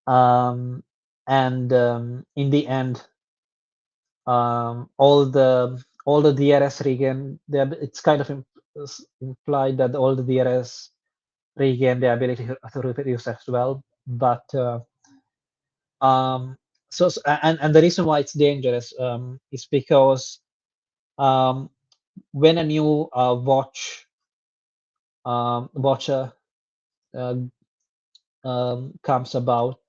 And in the end, all the DRS regain. It's kind of implied that all the DRS regain the ability to reproduce as well. But and the reason why it's dangerous is because when a new watcher comes about,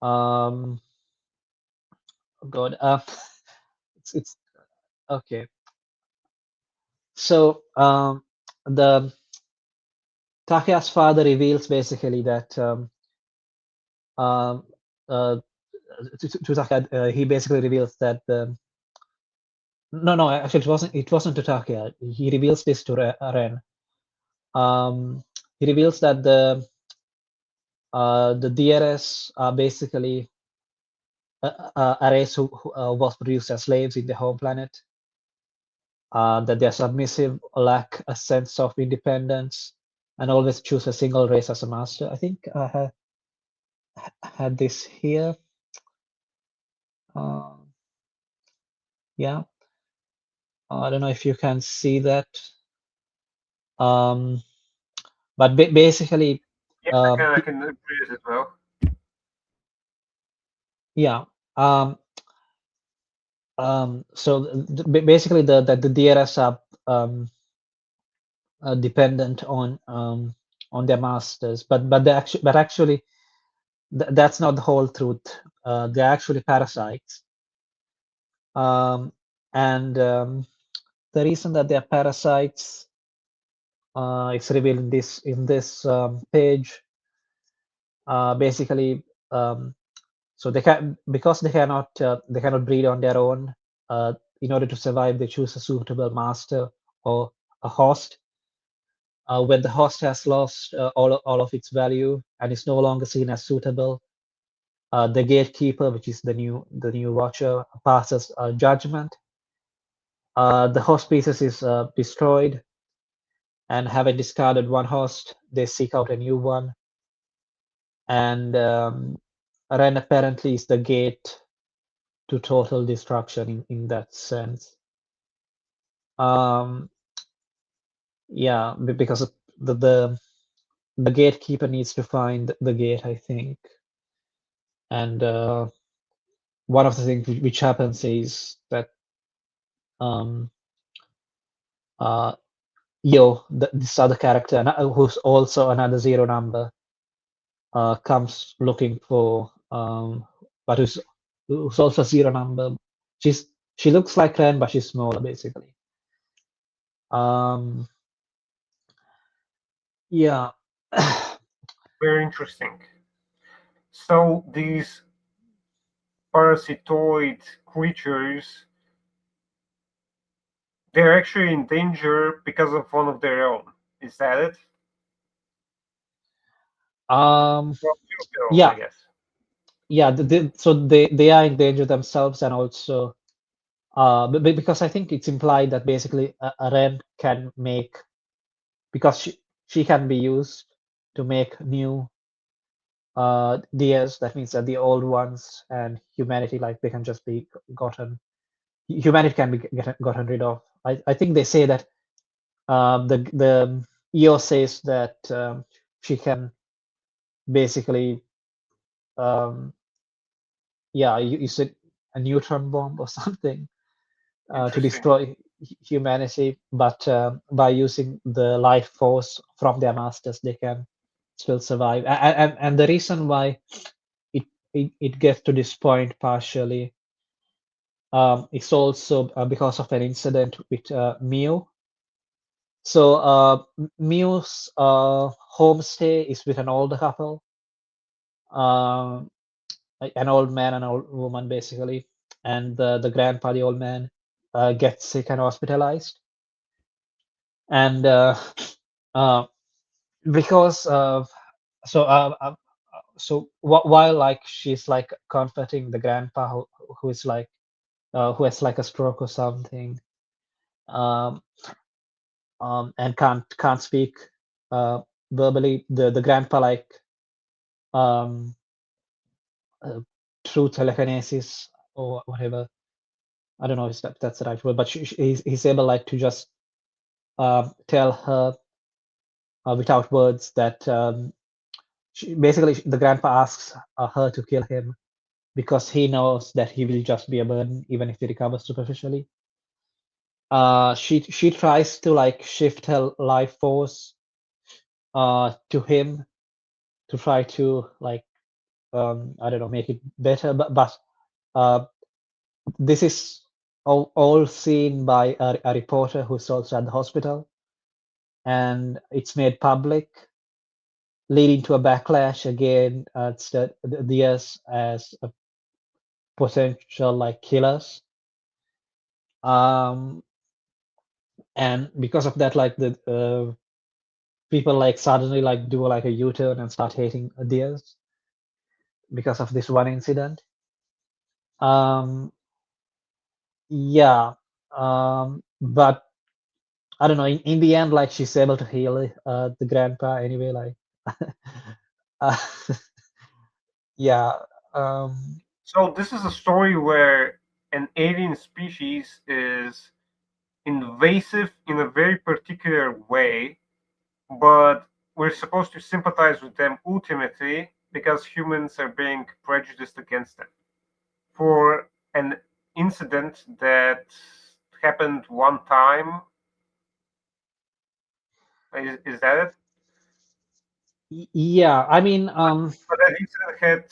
oh God, it's okay. So the Takeya's father reveals basically that to Takeya, he basically reveals that no, actually it wasn't to Takeya. He reveals this to Ren. He reveals that the DRS are basically a race who was produced as slaves in the home planet. That they're submissive, lack a sense of independence, and always choose a single race as a master. I think I had this here. Yeah, I don't know if you can see that. But basically, Yeah, I can agree with it as well. yeah. So basically, the DRS are dependent on their masters, but actually that's not the whole truth. They're actually parasites, and the reason that they're parasites is revealed in this page. Basically, so they can, because they cannot breed on their own. In order to survive, they choose a suitable master or a host. When the host has lost all of its value and is no longer seen as suitable, the gatekeeper, which is the new watcher, passes a judgment. The host species is destroyed, and having discarded one host, they seek out a new one. And Ren apparently is the gate to total destruction in that sense. Yeah, because the gatekeeper needs to find the gate, I think. And one of the things which happens is that this other character, who's also another zero number, comes looking for, but who's also zero number. She looks like Ren, but she's smaller, basically. Yeah. Very interesting. So these parasitoid creatures, they're actually in danger because of one of their own. Is that it? Yeah. I guess. yeah, so they are in danger themselves, and also because I think it's implied that basically Ren can make, because she can be used to make new DearS. That means that the old ones and humanity, like they can just be humanity can be gotten rid of. I think they say that the EO says that she can basically use a neutron bomb or something to Interesting. destroy humanity, but by using the life force from their masters, they can still survive. And the reason why it gets to this point partially, it's also because of an incident with Mew. So Mew's homestay is with an older couple, an old man and an old woman basically, and the grandpa, the old man, gets sick and hospitalized, and because of while like she's like comforting the grandpa who is like who has like a stroke or something, um, and can't speak verbally, the grandpa like um, uh, through telekinesis or whatever. I don't know if that's the right word, but he's able like to just tell her without words that basically the grandpa asks her to kill him because he knows that he will just be a burden even if he recovers superficially. She tries to like shift her life force to him to try to like I don't know, make it better, but this is all seen by a reporter who's also at the hospital, and it's made public, leading to a backlash again the DearS as a potential like killers. And because of that, like the people like suddenly like do like a U-turn and start hating DearS because of this one incident. Yeah, but I don't know. In the end, like she's able to heal the grandpa anyway. Like, uh, yeah, um, So this is a story where an alien species is invasive in a very particular way, but we're supposed to sympathize with them ultimately because humans are being prejudiced against them for an incident that happened one time. Is that it? yeah. I mean, But that incident had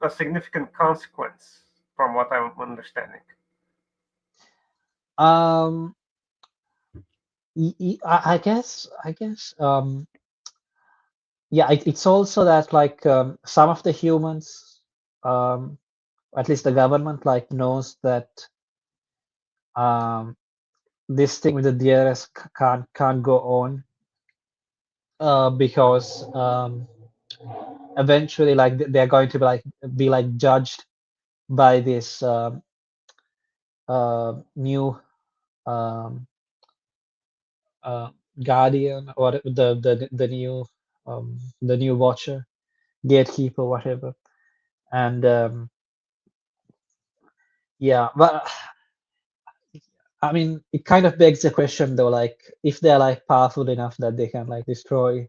a significant consequence, from what I'm understanding. um, I guess, yeah. It's also that like some of the humans, at least the government, like knows that um this thing with the DRS can't go on because eventually like they're going to be like judged by this new um, uh, guardian or the new watcher, gatekeeper, whatever. And yeah, but I mean it kind of begs the question though, like if they're like powerful enough that they can like destroy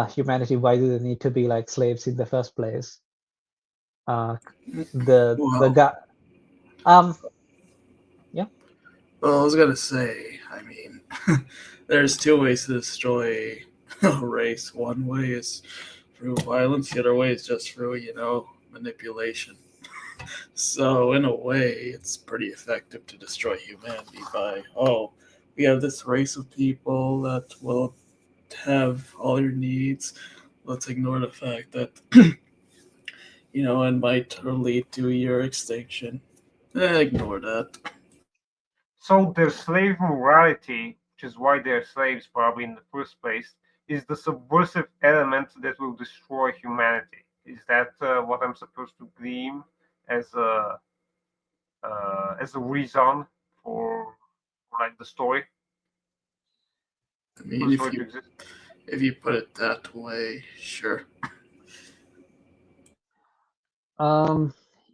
humanity, why do they need to be like slaves in the first place? The Well, guy um yeah. well, I was gonna say, I mean, there's two ways to destroy a race. One way is through violence. The other way is just through, manipulation. So in a way, it's pretty effective to destroy humanity by, oh, we have this race of people that will have all your needs. Let's ignore the fact that it might lead to your extinction. Ignore that. So their slave morality, which is why they're slaves probably in the first place, is the subversive element that will destroy humanity. Is that what I'm supposed to glean as a reason for like the story? I For mean, the story to exist? if you put it that way, sure.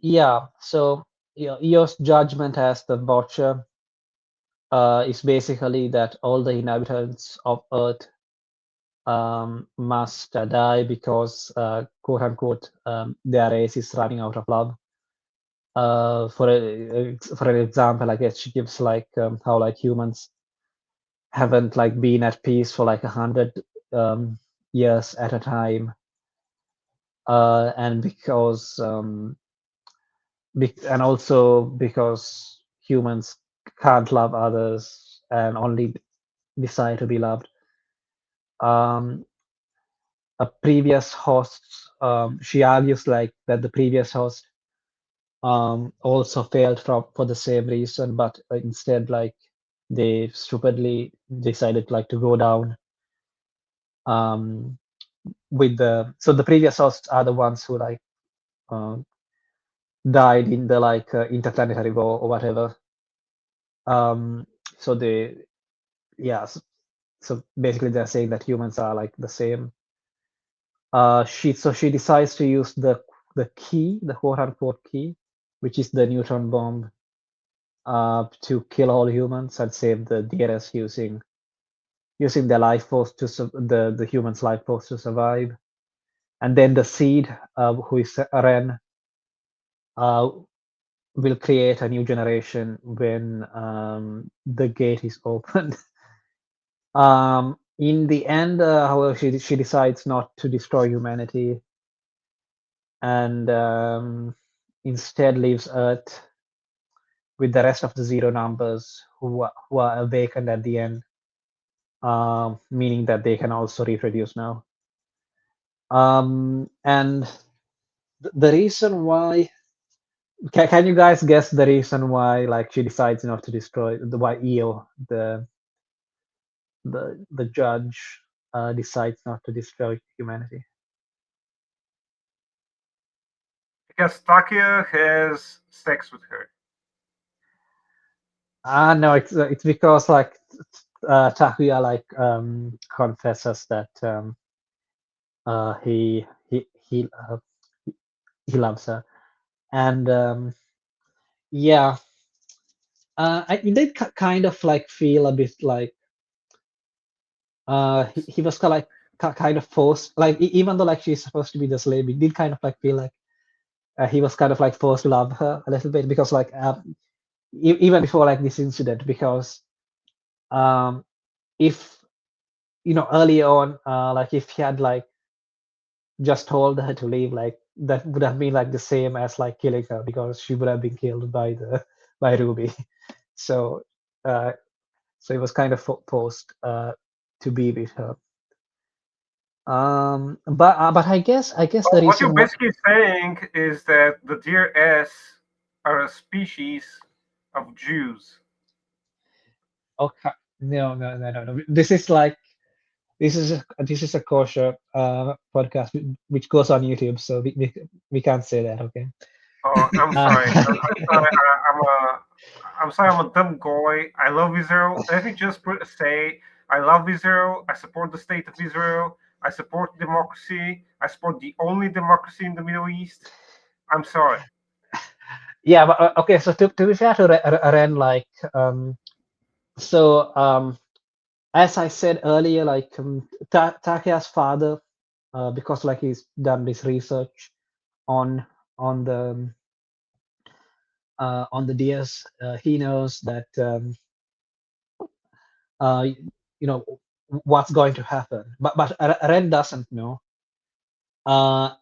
Yeah. So Eo's judgment as the Watcher is basically that all the inhabitants of Earth must die because, quote unquote, their race is running out of love. For an example, I guess she gives like how like humans haven't like been at peace for like 100 years at a time, and because and also because humans can't love others and only desire to be loved. Um, a previous host, she argues like that the previous host also failed for the same reason, but instead like they stupidly decided like to go down with the previous hosts are the ones who like uh, died in the like interplanetary war or whatever. Um, so they yeah, so basically they're saying that humans are like the same. She decides to use the key, the quote unquote key, which is the neutron bomb, to kill all humans and save the DearS using their life force to the humans' life force to survive. And then the seed, who is Ren, will create a new generation when the gate is opened. In the end, however, she decides not to destroy humanity and instead leaves Earth with the rest of the zero numbers who are awakened at the end, meaning that they can also reproduce now. And the reason why can you guys guess the reason why like she decides not to destroy the why Eo the judge decides not to destroy humanity? Because Takia has sex with her. No, it's because like Takuya like confesses that he he loves her, and yeah, I did kind of like feel a bit like he was like kind of forced, like even though like she's supposed to be the slave, he did kind of like feel like he was kind of like forced to love her a little bit because like even before like this incident, because um if early on, like if he had like just told her to leave, like that would have been like the same as like killing her because she would have been killed by the by Ruby. So uh so it was kind of forced to be with her. But I guess the Well, what you're reason why. basically saying is that the DearS are a species of Jews. Okay, no. This is a kosher podcast which goes on YouTube, so we can't say that. Okay. Oh, I'm Uh, sorry. I'm sorry. I'm sorry. I'm a dumb guy. I love Israel. Let me just say, I love Israel. I support the state of Israel. I support democracy. I support the only democracy in the Middle East. I'm sorry. yeah, but okay. So to be fair to Ren, like so as I said earlier, like Takea's father, because like he's done this research on on the on the DS, he knows that uh, what's going to happen, but Ren doesn't know.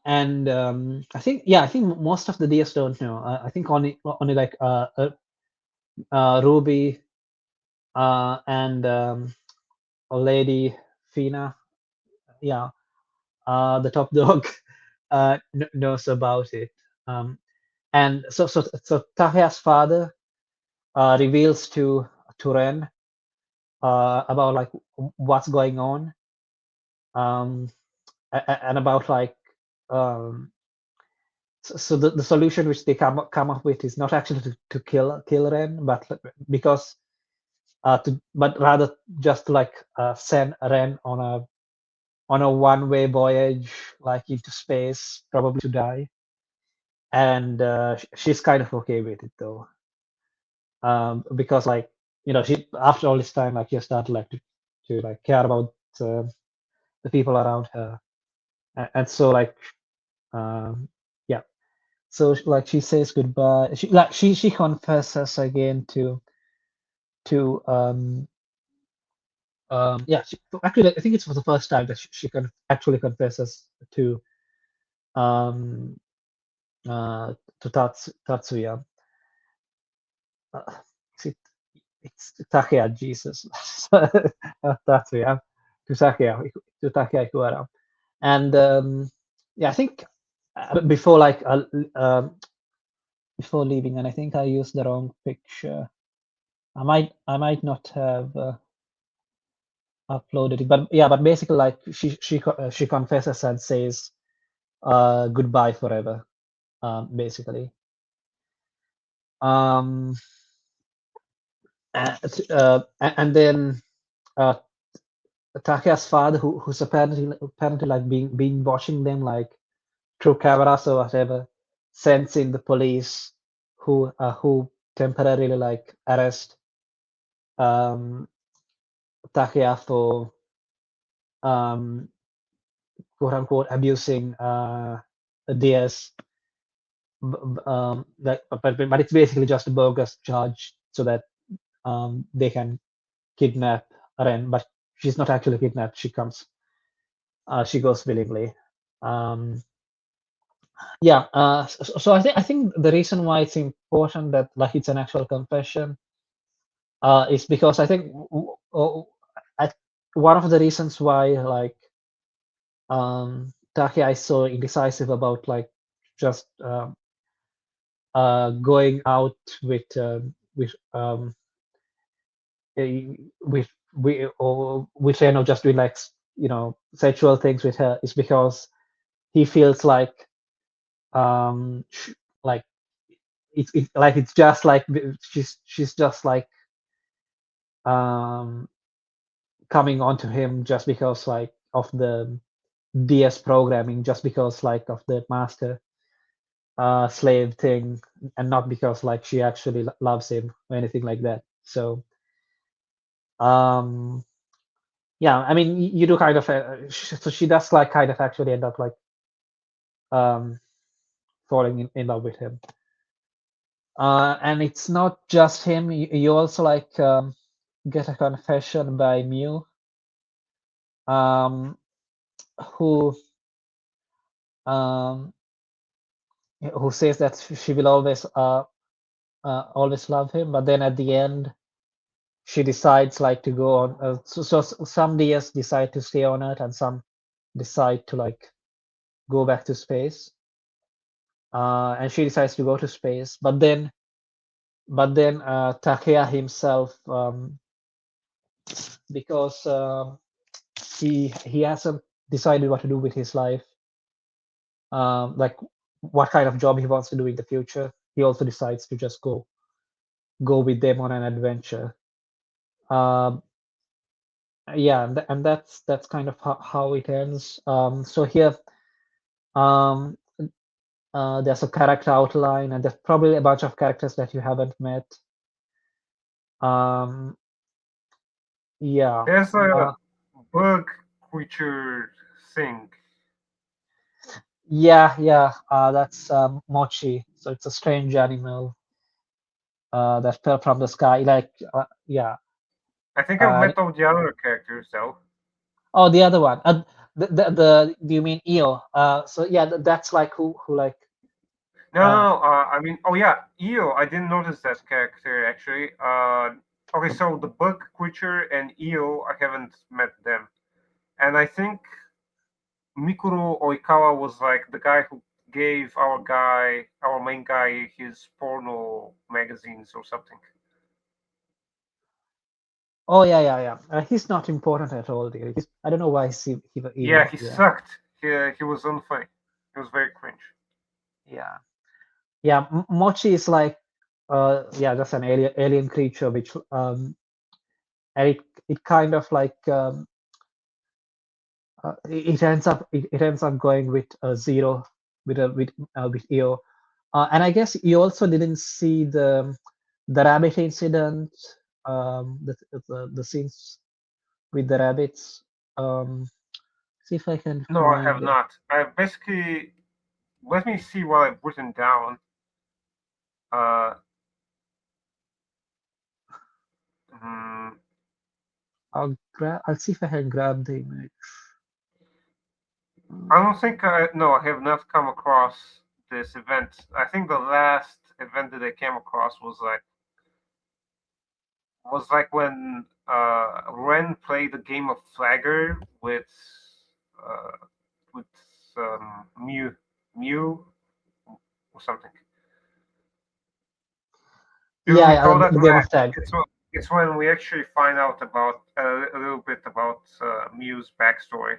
And I think most of the DS don't know. I think only like Ruby and Lady Fina, yeah, the top dog, knows about it. Um, and so Takea's father reveals to Ren about like what's going on, and about like so the solution which they come up with is not actually to kill Ren, but because but rather just like send Ren on a one-way voyage like into space, probably to die, and she's kind of okay with it though, because like she after all this time like you start like to like care about the people around her, and so like yeah. So like she says goodbye. She confesses again to yeah. Actually, I think it's for the first time that she actually confesses to um to Tatsuya. Uh, is it, it's Takeya, Jesus. Tatsuya to Takeya Ikuhara. And yeah, I think before like before leaving, and I think I used the wrong picture. I might not have uploaded it, but yeah, but basically like she confesses and says goodbye forever, basically. Um, and then uh, Takeya's father, who's apparently like being watching them like through cameras or whatever, sends in the police who temporarily like arrest um Takeya for um quote unquote abusing DearS, but it's basically just a bogus charge so that they can kidnap Ren, but she's not actually kidnapped. She goes willingly. Um, yeah. So I think the reason why it's important that like it's an actual confession is because I think one of the reasons why like Takeya is so indecisive about like just going out with with with Ren or just doing like sexual things with her is because he feels like like it's just like she's just like um coming onto him just because like of the DS programming, just because like of the master slave thing, and not because like she actually loves him or anything like that. So um yeah, I mean you do kind of so she does like kind of actually end up like um falling in love with him. And it's not just him. You also like get a confession by Mew, um, who um, who says that she will always love him, but then at the end she decides like to go on. So some DS decide to stay on Earth, and some decide to like go back to space. And she decides to go to space, but then Takeya himself, because he hasn't decided what to do with his life, like what kind of job he wants to do in the future. He also decides to just go with them on an adventure. Um, yeah, and that's kind of how it ends. So here, um, there's a character outline, and there's probably a bunch of characters that you haven't met. Um, yeah, There's a bug creature thing. yeah. That's Mochi. So it's a strange animal that fell from the sky. Like, yeah. I think I've Uh, met all the other characters though. oh, the other one. Do you mean Io? So yeah, that's like who like. No, Uh, no, no. I mean, oh yeah, Io. I didn't notice that character actually. Okay, so the bug creature and Io, I haven't met them, and I think Mikuru Oikawa was like the guy who gave our main guy, his porno magazines or something. oh yeah. He's not important at all, really. I don't know why he's even Yeah, he here. sucked. He was unfunny. He was very cringe. Yeah, yeah. Mochi is like yeah, just an alien creature, which and it kind of like it ends up going with zero with EO, and I guess you also didn't see the rabbit incident, the scenes with the rabbits. See if I can No, I have find it. not. I basically let me see what I've written down. Uh, mm, I'll see if I can grab the image. I don't think no, I have not come across this event. I think the last event that I came across was like when Ren played the game of Flagger uh, with Mew or something. You Yeah, recall that? the game of tag. It's when we actually find out about a little bit about Mew's backstory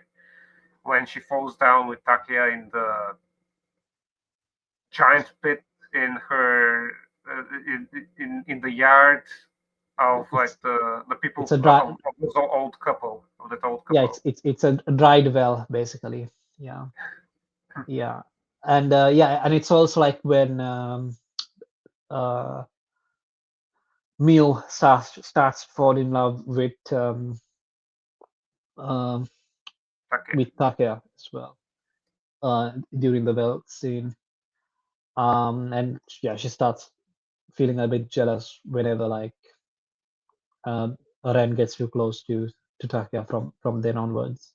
when she falls down with Takia in the giant pit in her in the yard of like It's the people it's a dry. of this old couple of that old Yeah, couple. it's a dried well basically. Yeah, yeah, and yeah, and it's also like when uh, Mew starts fall in love um, Okay. with Takeya as well during the well scene. And yeah, she starts feeling a bit jealous whenever like Ren gets too close to Takeya from then onwards.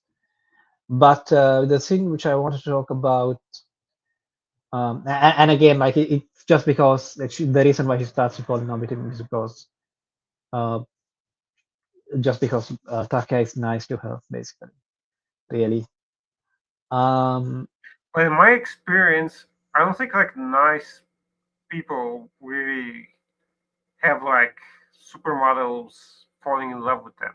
But the thing which I wanted to talk about, and again, like it's just because like the reason why she starts to fall in love with him is because uh, just because Takeya is nice to her, basically, really. Um, But in my experience, I don't think like nice people really have like supermodels falling in love with them.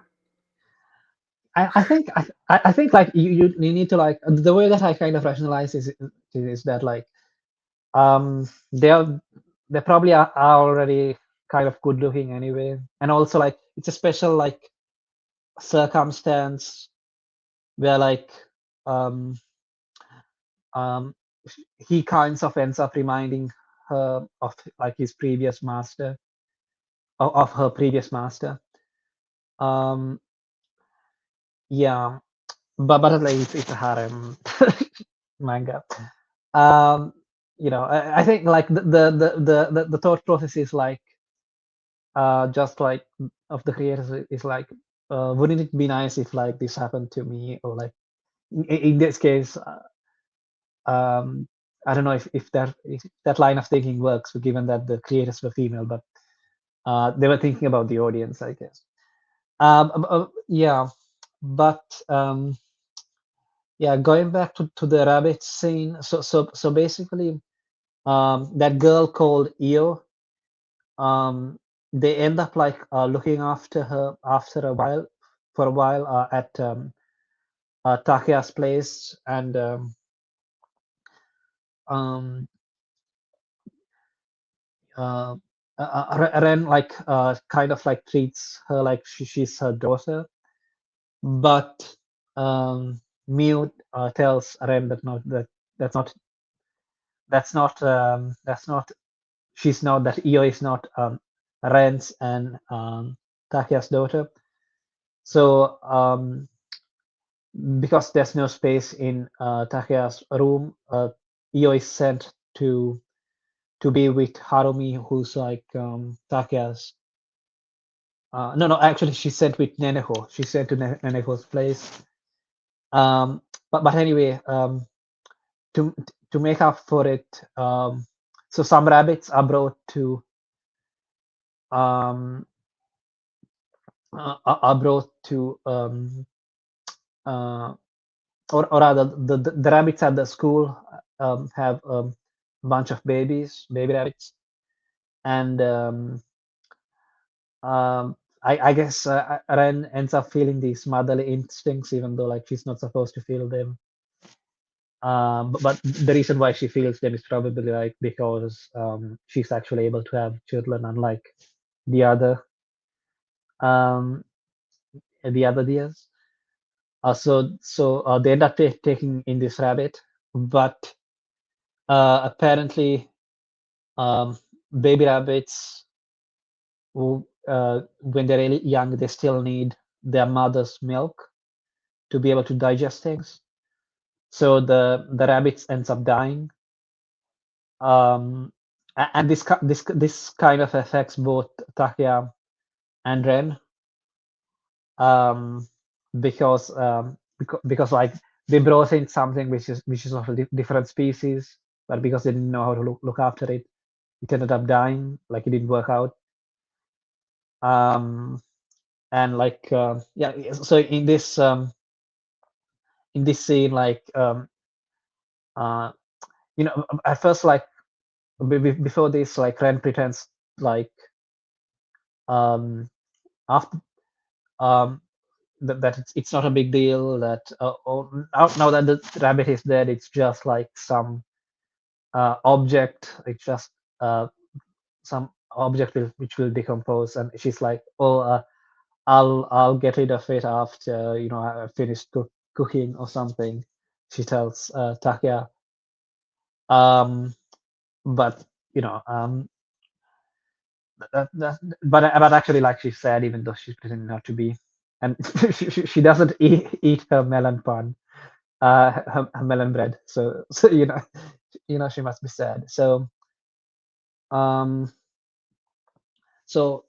I think like you need to like the way that I kind of rationalize is that like they're they probably are already kind of good looking anyway, and also like it's a special like circumstance where like um um he kinds of ends up reminding her of like his previous master of her previous master. um yeah, but like it's a harem manga. um I think like the thought process is like just like of the creators is like wouldn't it be nice if like this happened to me, or like in this case um I don't know if that line of thinking works given that the creators were female, but they were thinking about the audience, I guess. Yeah, but yeah, going back to the rabbit scene, so basically that girl called Io, um they end up like looking after her after a while for a while at Takeya's place, and um uh, Ren like kind of like treats her like she's her daughter, but Mew tells Ren that not that that's not that's not she's not that Io is not Ren's and Takeya's daughter. So because there's no space in Takeya's room, Io is sent to be with Harumi, who's like Takeya's. No, actually, she's sent with Neneho. She's sent to Neneho's place. But anyway, to to make up for it, so some rabbits are brought to um, are brought to uh, or rather the rabbits at the school have a bunch of baby rabbits, and I guess Ren ends up feeling these motherly instincts, even though like she's not supposed to feel them. But the reason why she feels them is probably like because she's actually able to have children, unlike the other um, DearS. So they end up taking in this rabbit, but apparently baby rabbits, when they're really young, they still need their mother's milk to be able to digest things. So the rabbits ends up dying. And this kind of affects both Takea and Ren, because like they brought in something which is of a different species, but because they didn't know how to look after it, it ended up dying. Like it didn't work out. And like yeah, so in this scene, like at first, like before this, like Ren pretends like after that it's not a big deal, that now that the rabbit is dead, it's just like some object. It's just some object which will decompose, and she's like, oh, I'll get rid of it after I finished cooking or something. She tells Takia. But but actually, like she said, even though she's pretending not to be, and she doesn't eat her melon pan, her melon bread. So she must be sad. Um, so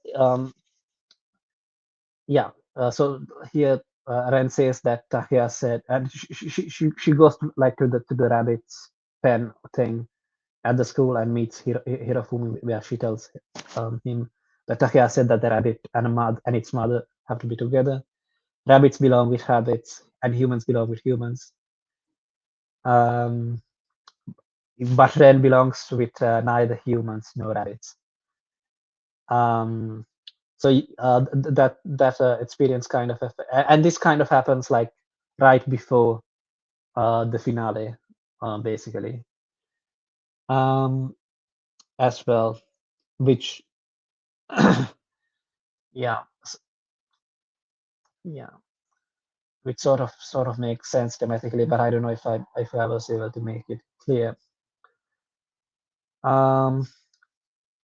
yeah. So here Ren says that Takia said, and she goes like to the rabbit's pen thing at the school and meets Hirofumi, where she tells him that Takia said that the rabbit and its mother have to be together. Rabbits belong with rabbits, and humans belong with humans. But Ren belongs with neither humans nor rabbits. So that experience kind of, and this kind of happens like right before the finale, basically, as well, which yeah, yeah, which sort of makes sense thematically, but I don't know if I was able to make it clear.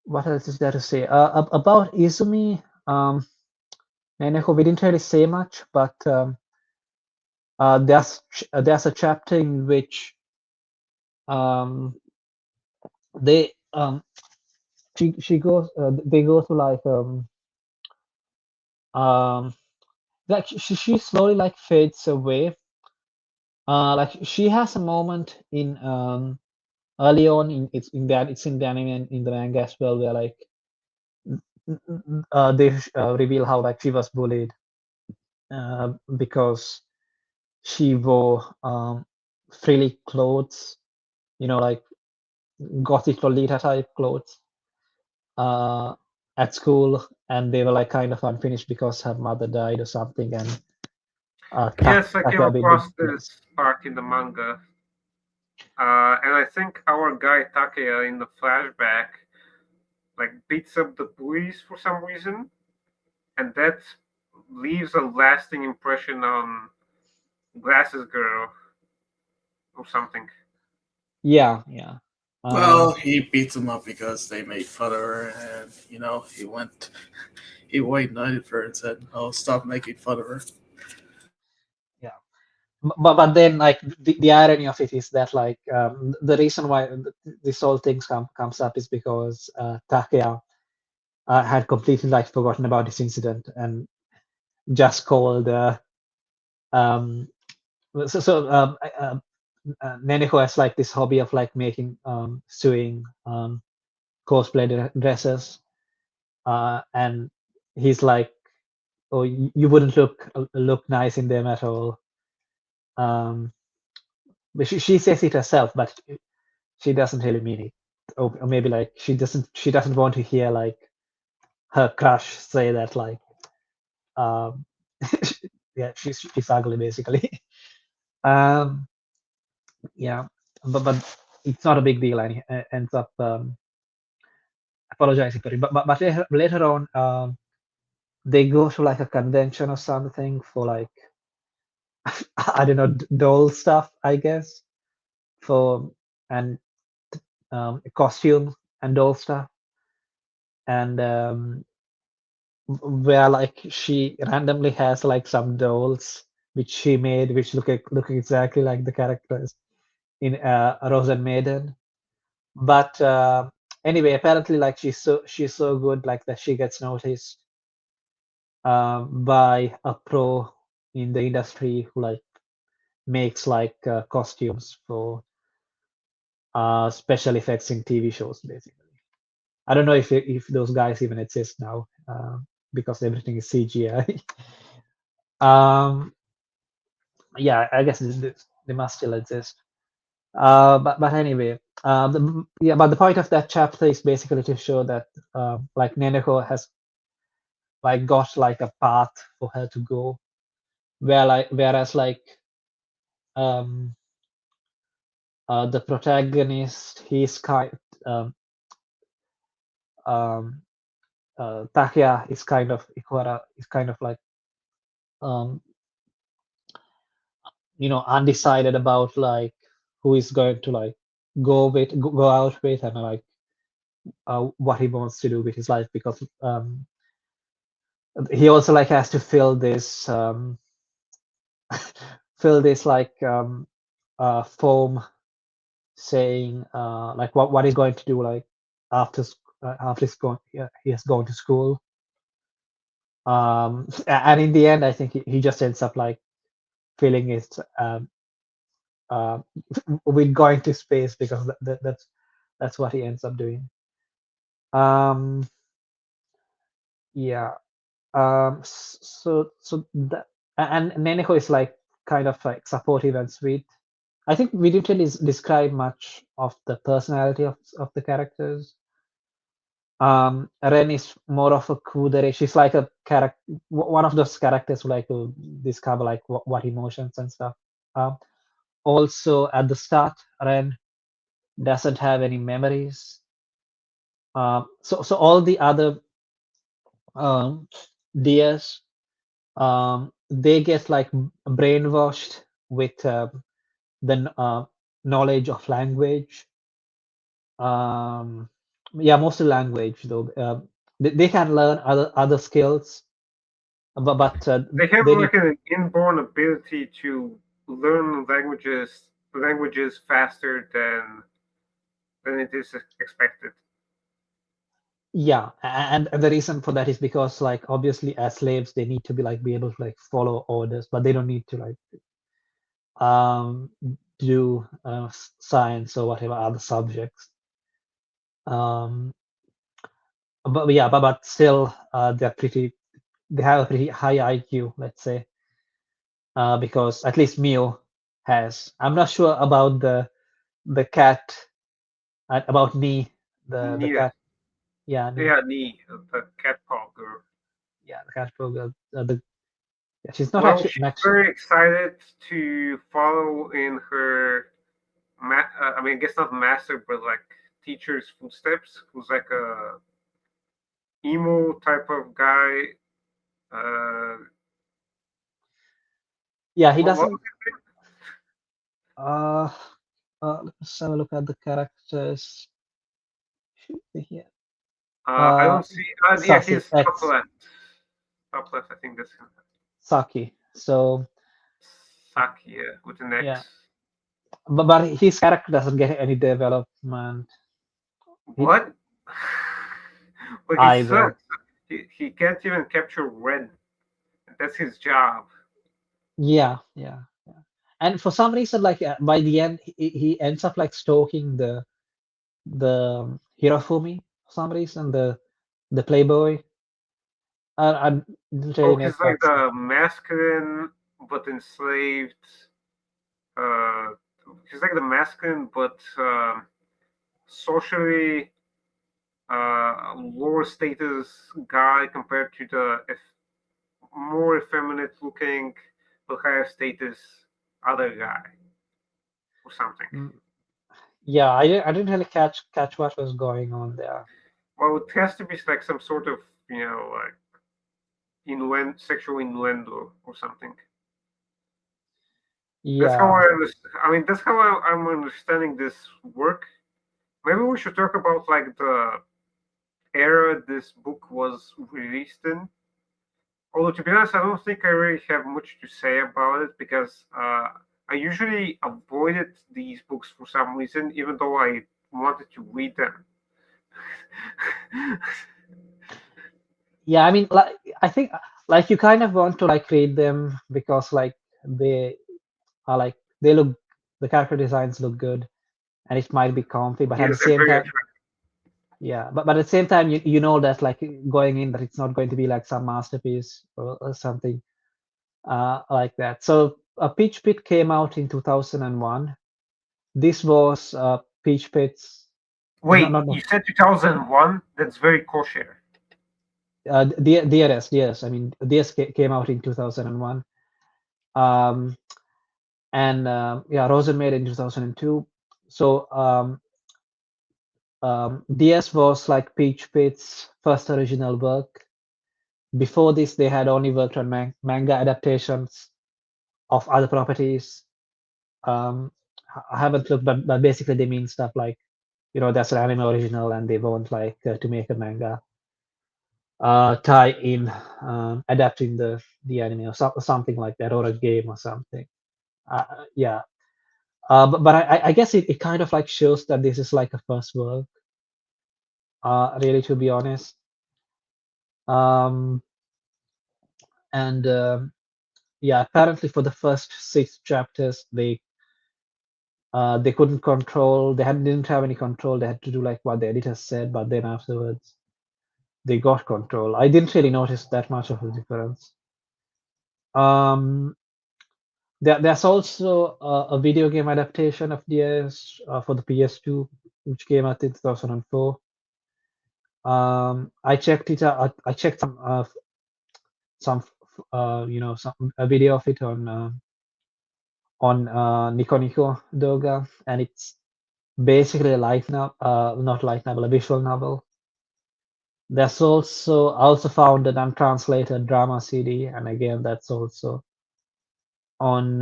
What else is there to say about Izumi? Neneko, we didn't really say much, but there's a chapter in which they she goes they go to like she slowly like fades away. Like she has a moment in early on it's in the anime and in the manga as well, where like they reveal how like she was bullied because she wore frilly clothes, like gothic Lolita type clothes at school, and they were like kind of unfinished because her mother died or something, and Yes, I came Takabe across yes. this part in the manga. And I think our guy Takeya in the flashback like beats up the police for some reason, and that leaves a lasting impression on Glasses Girl or something. Yeah. Well, he beats him up because they made fun of her, and he white knighted her and said, "Oh, stop making fun of her." Yeah. But then like the irony of it is that like the reason why this whole thing comes up is because Takeya had completely like forgotten about this incident and just called Neneko has like this hobby of like making sewing cosplay dresses, and he's like, oh, you wouldn't look nice in them at all. But she says it herself, but she doesn't really mean it. Or maybe like she doesn't want to hear like her crush say that, like um yeah, she's ugly basically. um Yeah, but it's not a big deal, and he ends up apologizing for it. But later on, they go to like a convention or something for like I don't know doll stuff, I guess, for and costume and doll stuff, and where like she randomly has like some dolls which she made, which look exactly like the characters in Rose and Maiden. But anyway, apparently, like she's so good, like that she gets noticed by a pro in the industry who like makes like costumes for special effects in TV shows, basically. I don't know if those guys even exist now because everything is CGI. um, yeah, I guess they must still exist. But anyway, but the point of that chapter is basically to show that like Neneko has like got like a path for her to go, whereas like um, the protagonist, he's kind um, um, Takia is kind of Ikora is kind of like um, undecided about like who is going to like go out with and like what he wants to do with his life because he also like has to fill this like form saying like what he's going to do like after he has gone to school and in the end I think he just ends up like filling it uh, with going to space because that's what he ends up doing. Um, yeah. So that and Neneko is like kind of like supportive and sweet. I think we didn't really describe much of the personality of the characters. Ren is more of a kudere. She's like a character, one of those characters who like to discover like what emotions and stuff. Um, also at the start, Ren doesn't have any memories. So all the other um, DearS, they get like brainwashed with the knowledge of language. Yeah, mostly language though. They can learn other skills, but They have they need like an inborn ability to learn languages faster than it is expected. yeah, and the reason for that is because like obviously as slaves they need to be able to like follow orders, but they don't need to like um do science or whatever other subjects. Um, but yeah, but still they have a pretty high IQ, let's say, because at least Mio has. I'm not sure about the cat about me the Yeah, cat. Yeah, me. yeah, the cat paw girl. Yeah, the cat program. Yeah, she's not Well, actually she's an actual. very excited to follow in her, I mean, I guess not master, but like teacher's footsteps. Who's like a emo type of guy. Uh, Yeah, he what doesn't. Uh, let's have a look at the characters. Should be here. I don't see. Yeah, Sasi he's top X left. Top left, I think that's him. Saki. So Saki, yeah, with an yeah, X. but his character doesn't get any development What? Well, he either. sucks. He can't even capture red. That's his job. Yeah. And for some reason, like by the end, he ends up like stalking the Hirofumi for some reason, the playboy. I didn't really Oh, make he's like that sense. the masculine but enslaved. Uh, he's like the masculine but socially lower status guy compared to the more effeminate looking but higher status other guy. or something. Yeah, I didn't really catch what was going on there. Well, it has to be like some sort of, like sexual innuendo or something. That's how Yeah, I understand. I mean, that's how I'm understanding this work. Maybe we should talk about like the era this book was released in. Although to be honest, I don't think I really have much to say about it because I usually avoided these books for some reason, even though I wanted to read them. yeah. I mean, like I think like you kind of want to like read them because like they are like the character designs look good and it might be comfy, but at Yes, the they're same very time, attractive. yeah, but at the same time, you know that like going in that it's not going to be like some masterpiece or something like that. So Peach Pit came out in 2001. This was Peach Pit's Wait, not you said 2001? That's very kosher. DearS. Yes, I mean DearS came out in 2001. And yeah, Rosen made in 2002. So DS was like Peach Pit's first original work. Before this, they had only worked on manga adaptations of other properties. I haven't looked, but basically they mean stuff like, that's an anime original and they want like to make a manga tie in adapting the anime or something like that, or a game or something. Yeah. But I guess it kind of like shows that this is like a first work, really, to be honest. Um, and yeah, apparently for the first 6 chapters, they couldn't control. Didn't have any control. They had to do like what the editor said, but then afterwards they got control. I didn't really notice that much of a difference. There's also a video game adaptation of DS for the PS2, which came out in 2004. I checked it out. I checked some some a video of it on Nico Nico Doga, and it's basically a light novel, not light novel, a visual novel. There's also I also found an untranslated drama CD, and again that's also on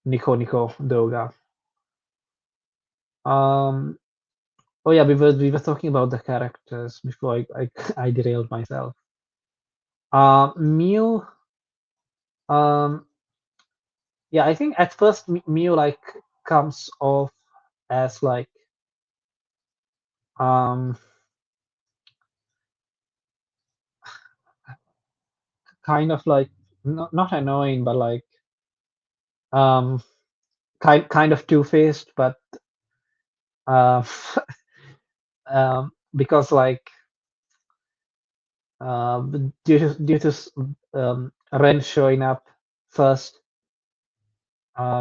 Nico Nico Doga. Oh yeah, we were talking about the characters before I derailed myself. Mew, yeah, I think at first Mew like comes off as like um kind of like not annoying, but like um kind of two-faced, but uh, because like due to Ren showing up first,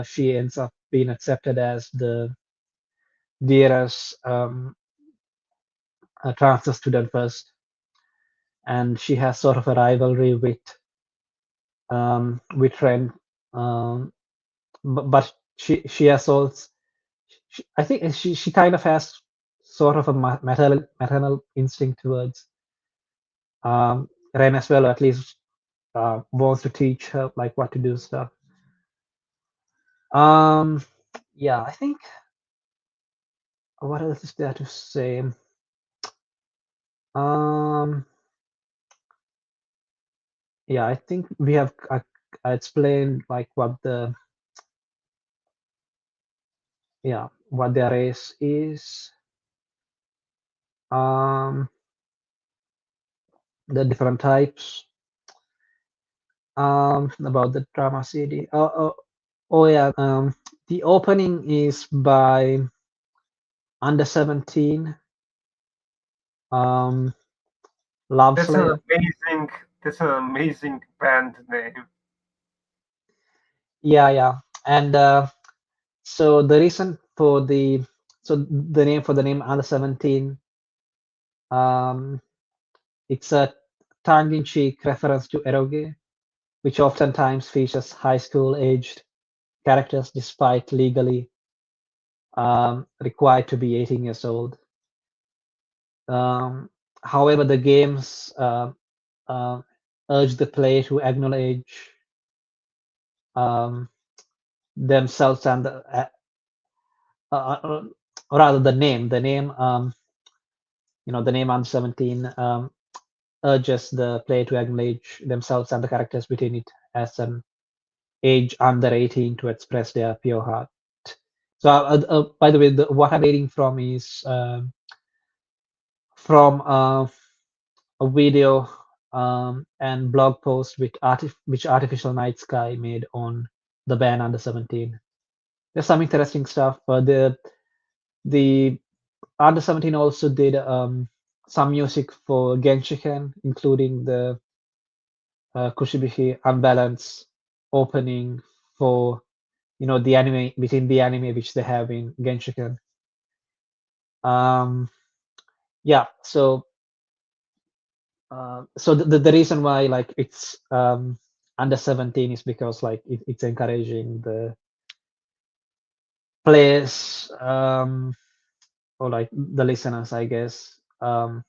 she ends up being accepted as the DearS transfer student first, and she has sort of a rivalry with Ren, but she has also I think she kind of has sort of a maternal instinct towards Ren as well, or at least wants to teach her like what to do stuff. Yeah, I think what else is there to say? Um, yeah, I think we have I explained like what what their race is. The different types. About the drama CD. Oh yeah. The opening is by Under 17. Love That's an Slave. amazing band name. Yeah. And so the reason for the name Under 17, it's a tongue-in-cheek reference to eroge, which oftentimes features high school aged characters despite legally required to be 18 years old. However, the games urge the player to acknowledge themselves and or rather the name. The name, the name under 17 urges the player to acknowledge themselves and the characters within it as an age under 18 to express their pure heart. So, by the way, what I'm reading from is from a video and blog post which Artificial Night Sky made on the ban under 17. There's some interesting stuff. The under 17 also did some music for Genshiken, including the Kushibishi Unbalance opening for the anime within the anime which they have in Genshiken. Yeah, so the reason why like it's under 17 is because like it's encouraging the players or like the listeners, I guess, to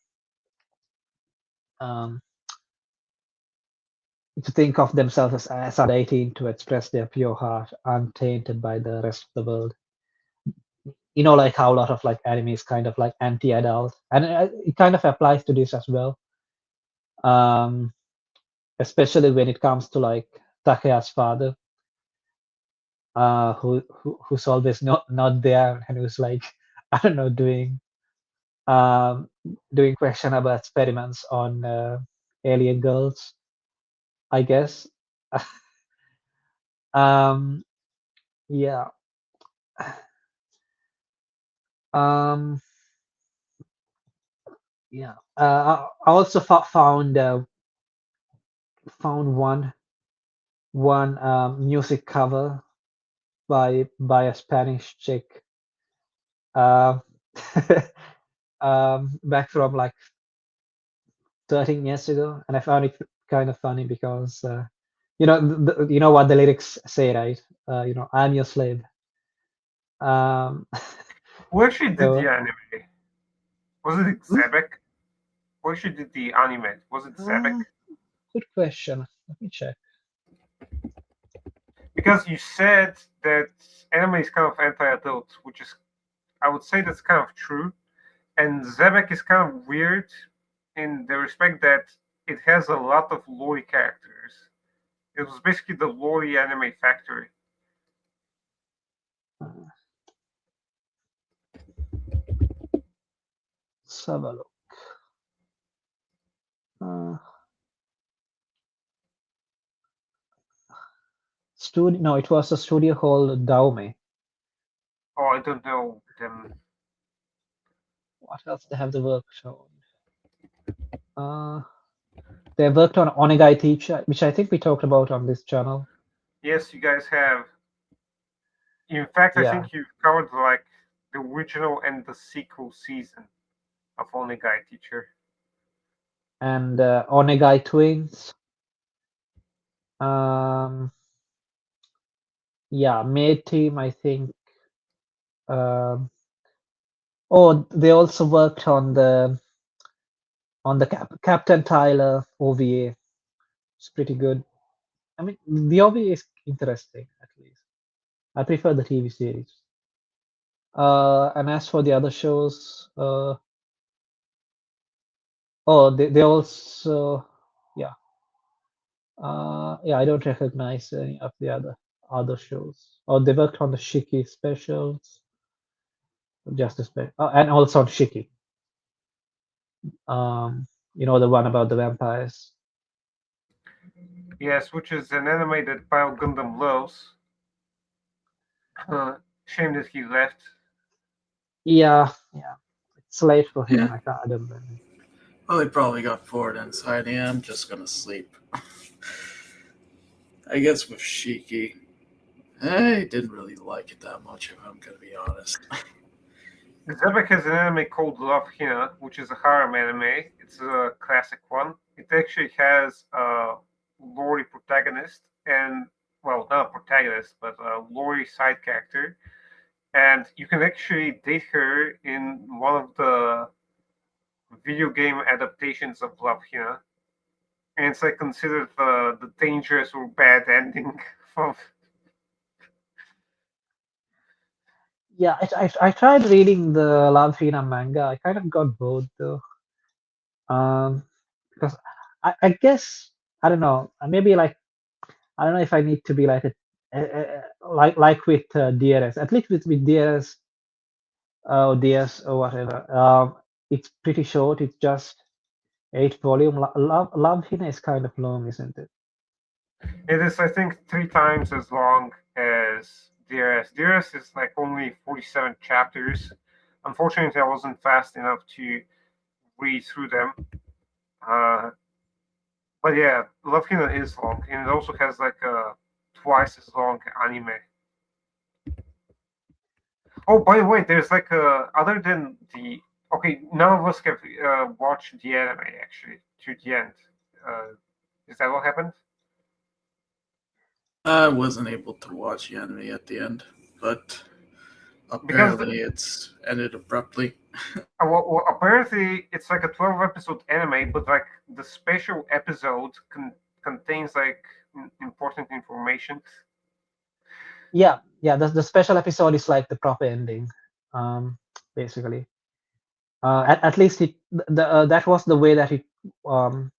think of themselves as under 18 to express their pure heart untainted by the rest of the world. Like how a lot of like anime is kind of like anti-adult, and it kind of applies to this as well. Especially when it comes to like Takeya's father, who's always not there and who's like I don't know doing questionable experiments on alien girls, I guess. Yeah. Yeah. I also found one music cover by a Spanish chick back from like 13 years ago, and I found it kind of funny because you know what the lyrics say, right? I'm your slave. Who actually did the So anime? Was it Zebek? Who actually did the anime? Was it Zebek? Good question. Let me check. Because you said that anime is kind of anti-adult, which is, I would say that's kind of true. And Zebek is kind of weird in the respect that it has a lot of lori characters. It was basically the lori anime factory. Let's have a look. Studio? No, it was a studio called Daume. Oh, I don't know them. What else they have the work on? They worked on Onegai Teacher, which I think we talked about on this channel. Yes, you guys have. In fact, I Yeah. think you've covered like the original and the sequel season of Only Guy Teacher. And Onegai Twins. Yeah, Maid Team, I think. Oh, they also worked on the Captain Tyler OVA. It's pretty good. I mean, the OVA is interesting, at least. I prefer the TV series. And as for the other shows, they also, yeah. Yeah, I don't recognize any of the other shows. Oh, they worked on the Shiki specials, just a and also on Shiki. The one about the vampires. Yes, which is an anime that Pile Gundam loves. Shame that he left. Yeah. It's late for him. Yeah. I don't know. Well, he probably got bored inside. Yeah, I'm just gonna sleep. I guess with Shiki, I didn't really like it that much, if I'm gonna be honest. Zebek has an anime called Love Hina, which is a harem anime. It's a classic one. It actually has a lori protagonist, and well, not a protagonist, but a Lori side character, and you can actually date her in one of the video game adaptations of Love Hina, and it's like considered the dangerous or bad ending of. Yeah, I tried reading the Love Hina manga. I kind of got bored though. Because I guess I don't know. Maybe like I don't know if I need to be like like with DRS. At least with DRS or DS or whatever. It's pretty short. It's just 8 volume. Love Hina is kind of long, isn't it? It is, I think, 3 times as long as DRS. DRS is like only 47 chapters. Unfortunately, I wasn't fast enough to read through them. Uh, but yeah, Love Hina is long, and it also has like a twice as long anime. Oh, by the way, there's like other than the okay, none of us have watched the anime actually to the end. Uh, is that what happened? I wasn't able to watch the anime at the end, but Because apparently it's ended abruptly. well, apparently it's like a 12-episode anime, but like the special episode contains like important information. Yeah, yeah. The special episode is like the proper ending, basically. At least that was the way um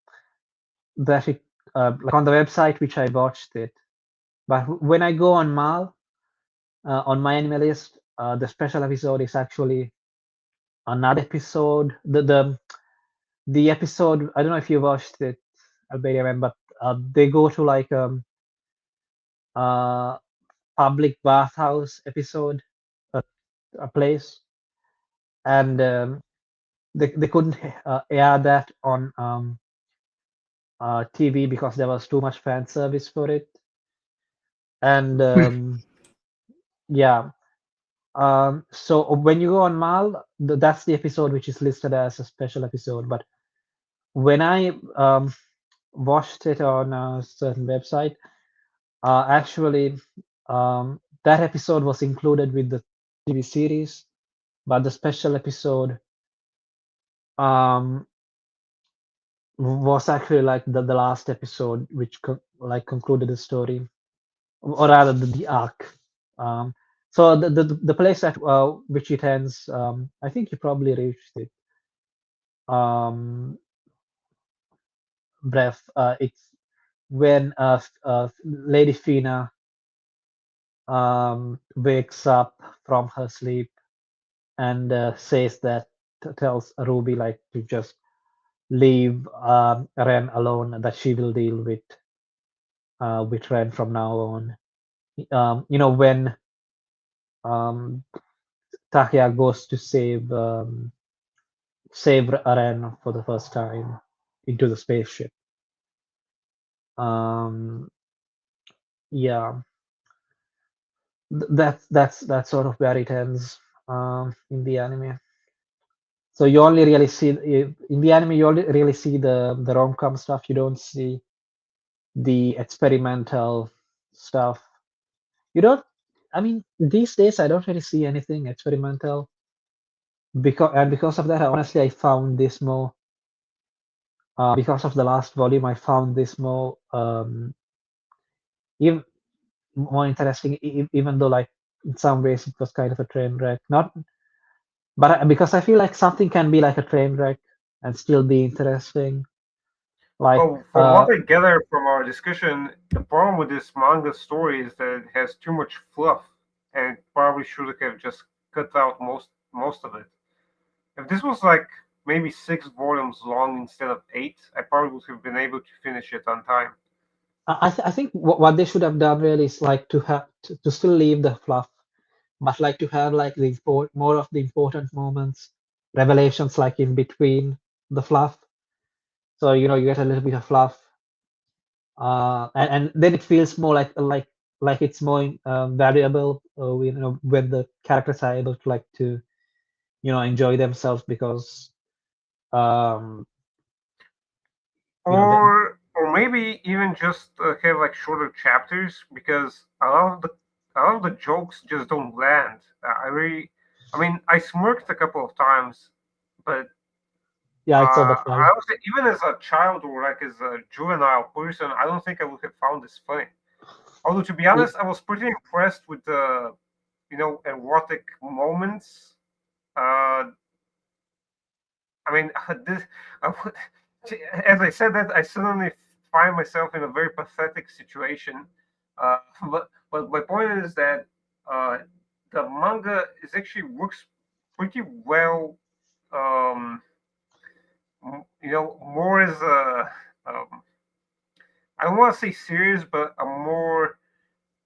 that it like on the website which I watched it. But when I go on Mal on my anime list, the special episode is actually another episode. The episode, I don't know if you watched it, Albania Man, but they go to like uh public bathhouse episode, a, a place, and they couldn't air that on TV because there was too much fan service for it. And yeah, so when you go on Mal, that's the episode which is listed as a special episode. But when I watched it on a certain website, actually, that episode was included with the TV series, but the special episode um, was actually like the last episode, which like concluded the story, or rather the arc. Um, so the place at which it ends, I think you probably reached it. Breath. It's when Lady Fina wakes up from her sleep and says that tells Ruby like to just leave Ren alone, that she will deal with Ren from now on. When um, Takia goes to save Ren for the first time into the spaceship. Um, yeah, that's sort of where it ends in the anime. So you only really see in the anime you only really see the rom-com stuff. You don't see the experimental stuff. You don't. I mean, these days I don't really see anything experimental because of that. Honestly, I found this more. Because of the last volume, I found this more even more interesting. Even though like in some ways it was kind of a train wreck. Not, but because I feel like something can be like a train wreck and still be interesting. Like Well, from what I gather from our discussion, the problem with this manga story is that it has too much fluff, and it probably should have just cut out most of it. If this was like maybe 6 volumes long instead of 8, I probably would have been able to finish it on time. I think what they should have done really is like to have to still leave the fluff, but like to have like more of the important moments, revelations like in between the fluff. So you get a little bit of fluff, and then it feels more like it's more valuable. When the characters are able to like to enjoy themselves because um, you know that Or or maybe even just have like shorter chapters, because a lot of the jokes just don't land. I mean, I smirked a couple of times, but Yeah, it's sort of funny. I would say even as a child or like as a juvenile person, I don't think I would have found this funny. Although to be honest, I was pretty impressed with the erotic moments. Uh, I mean, this, I would, as I said that, I suddenly find myself in a very pathetic situation. Uh, but my point is that uh, the manga is actually works pretty well. Um, more as a I don't want to say serious, but a more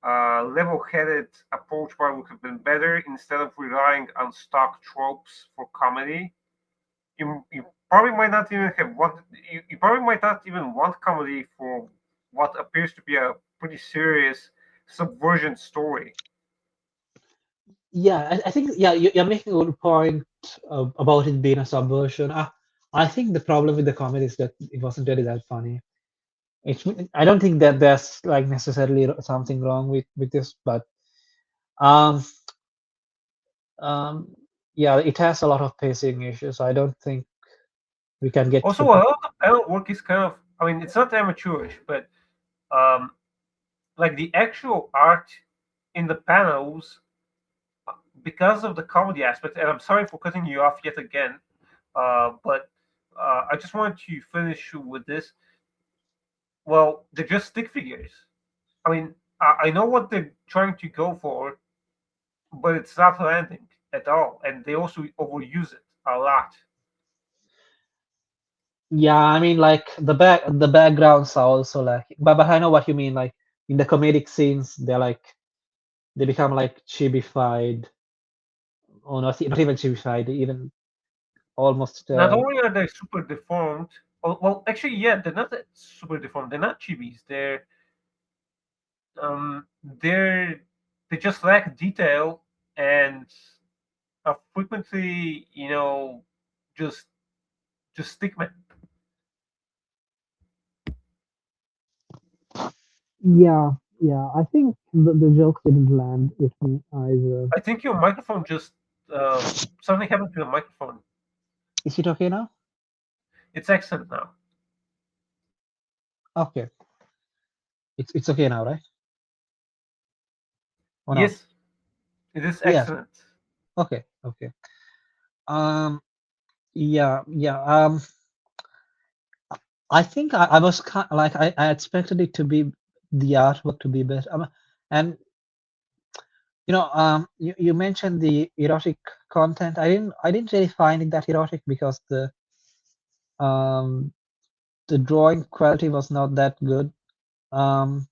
level-headed approach probably would have been better instead of relying on stock tropes for comedy. You probably might not even have wanted. You probably might not even want comedy for what appears to be a pretty serious subversion story. Yeah, I think you're making a good point about it being a subversion. I think the problem with the comedy is that it wasn't really that funny. It's, I don't think that there's like necessarily something wrong with this, but um um yeah, it has a lot of pacing issues. I don't think we can get to Also, the a point. lot of panel work is kind of. I mean, it's not amateurish, but um, like the actual art in the panels, because of the comedy aspect. And I'm sorry for cutting you off yet again, but I just wanted to finish with this. Well, they're just stick figures. I mean, I know what they're trying to go for, but it's not landing at all, and they also overuse it a lot. Yeah, I mean like the backgrounds are also like, but I know what you mean. Like in the comedic scenes, they become like chibified, or not even chibified, even almost Not only are they super deformed, well, actually, yeah, they're not that super deformed. They're not chibis. They're they just lack detail and are frequently, just stickmen. yeah, yeah. I think the jokes didn't land with me either. I think your microphone just uh, something happened to the microphone. Is it okay now? It's excellent now. Okay, it's okay now, right? Or not? Yes, it is Yes. excellent. Okay, okay. Um, yeah, yeah. I think I was like I expected it to be the artwork to be better. And you mentioned the erotic content. I didn't really find it that erotic because um the drawing quality was not that good. Um,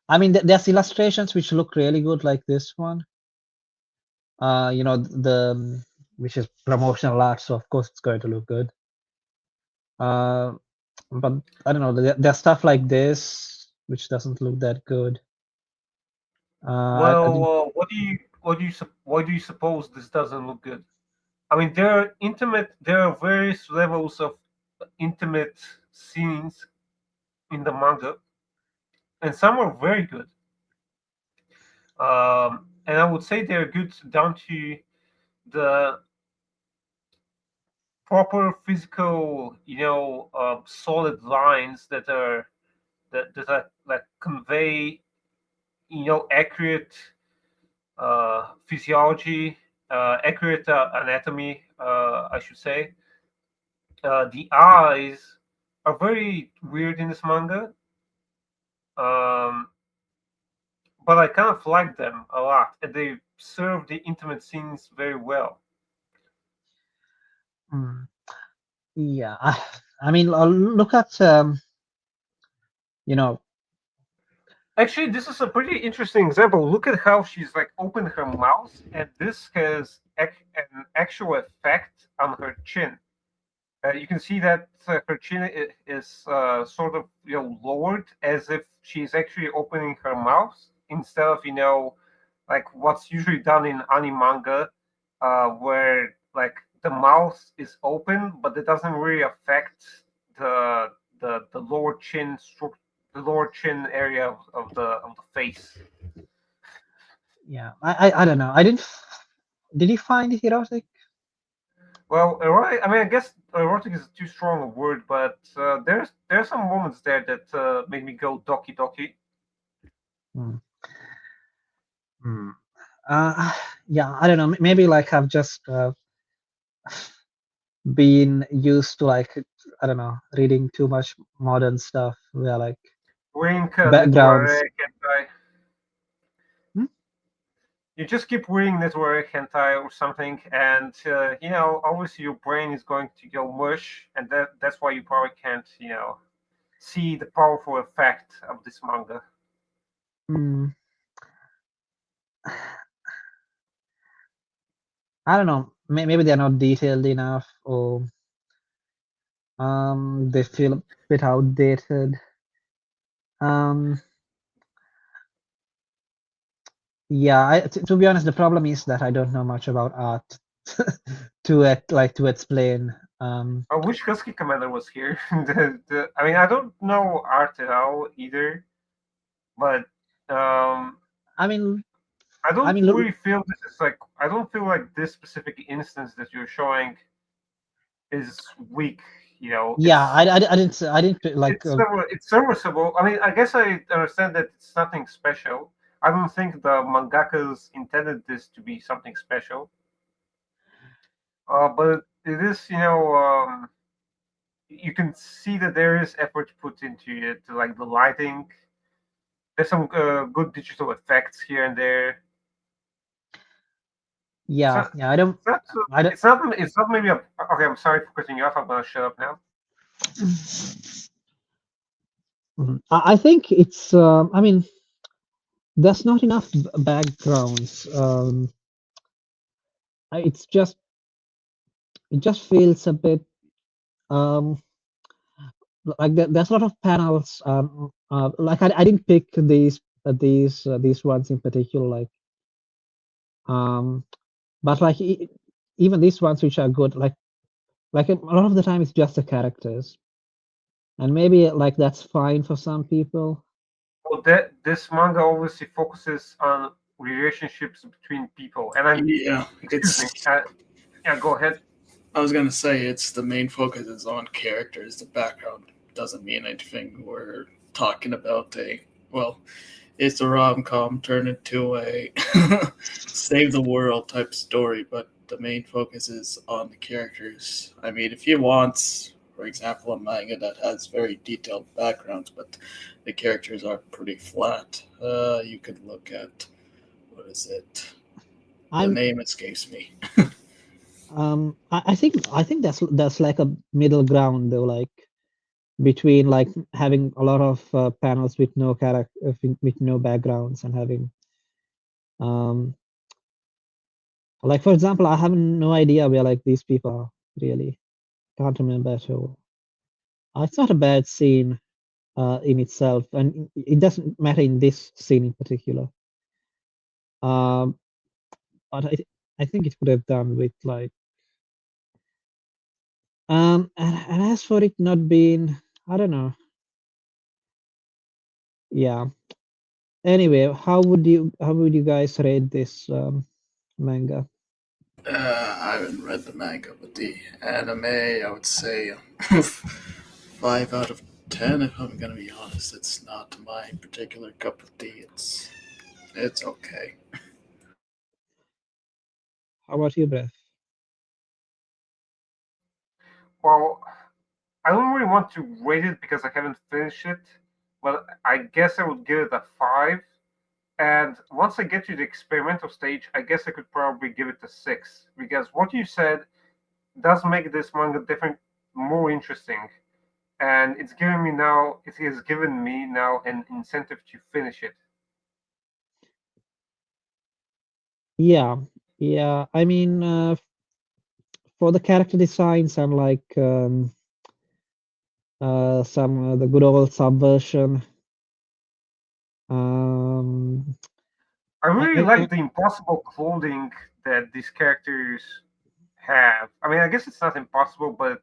I mean, there's illustrations which look really good, like this one. Which is promotional art, so of course it's going to look good. Uh, but I don't know. There's stuff like this which doesn't look that good. I Well, didn't. why do you suppose this doesn't look good? I mean, there are intimate. There are various levels of intimate scenes in the manga, and some are very good. And I would say they're good down to the proper physical, solid lines that are like convey, accurate physiology, accurate anatomy, I should say. The eyes are very weird in this manga, um, but I kind of like them a lot, and they serve the intimate scenes very well. Hmm. Yeah, I mean, look at you know, Actually, this is a pretty interesting example. Look at how she's like opened her mouth, and this has an actual effect on her chin. You can see that her chin is sort of lowered, as if she's actually opening her mouth instead of like what's usually done in anime manga, where like the mouth is open, but it doesn't really affect the the lower chin the lower chin area of the face. Yeah, I don't know. I didn't. Did you find it erotic? Well, erotic. I mean, I guess erotic is too strong a word, but there's some moments there that made me go doki doki. Hmm. Hmm. Yeah, I don't know. Maybe like I've just been used to like I don't know reading too much modern stuff where like Wink backgrounds. netware hentai. Hmm? You just keep reading netware hentai or something, and obviously your brain is going to go mush, and that's why you probably can't see the powerful effect of this manga. Hmm. I don't know. Maybe they're not detailed enough, or they feel a bit outdated. Um, yeah. To be honest, the problem is that I don't know much about art to explain. I wish Husky Commander was here. I mean, I don't know art at all either, but I mean, I I don't mean, really feel this is like. I don't feel like this specific instance that you're showing is weak. yeah. I didn't like. It's serviceable. I mean, I guess I understand that it's nothing special. I don't think the mangakas intended this to be something special. But it is, you can see that there is effort put into it, like the lighting. There's some good digital effects here and there. It's Yeah, not, yeah. I don't. it's not, I don't. it's not maybe okay. I'm sorry for cutting you off. I'm gonna shut up now. Mhm. I think it's. I mean, there's not enough backgrounds. It's just. It just feels a bit. Um, like there's a lot of panels. Like I didn't pick these ones in particular. Like but like even these ones which are good. Like a lot of the time it's just the characters, and maybe like that's fine for some people. Well, that this manga obviously focuses on relationships between people, and I'm Yeah, excuse me. it's. Yeah, go ahead. I was gonna say it's the main focus is on characters. The background doesn't mean anything. We're talking about it's a rom com turned into a save the world type story, but the main focus is on the characters. I mean, if you want, for example, a manga that has very detailed backgrounds, but the characters are pretty flat, you could look at what is it? The I'm name escapes me. I think that's like a middle ground though, like between like having a lot of panels with no character with no backgrounds and having um like for example I have no idea where like these people are really can't remember at all. It's not a bad scene in itself, and it doesn't matter in this scene in particular. Um, but I think it could have done with like and as for it not being I don't know. Yeah. Anyway, how would you guys rate this manga? I haven't read the manga, but the anime, I would say 5 out of 10. If I'm gonna be honest, it's not my particular cup of tea. It's okay. How about you, Breath? Well, I don't really want to rate it because I haven't finished it, but I guess I would give it a 5. And once I get to the experimental stage, I guess I could probably give it a 6 because what you said does make this manga different, more interesting, and it's giving me now. It has given me now an incentive to finish it. Yeah, yeah. I mean, for the character designs and like some the good old subversion. Um, I really I like the impossible clothing that these characters have. I mean, I guess it's not impossible, but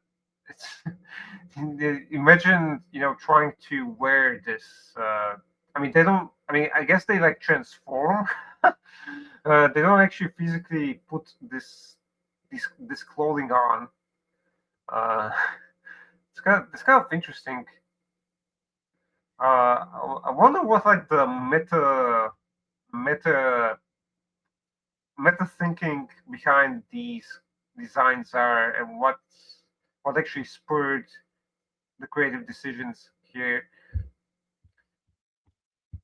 it's imagine trying to wear this. I mean, they don't. I mean, I guess they like transform. They don't actually physically put this clothing on. Uh, it's kind of interesting. I wonder what like the meta meta thinking behind these designs are, and what actually spurred the creative decisions here.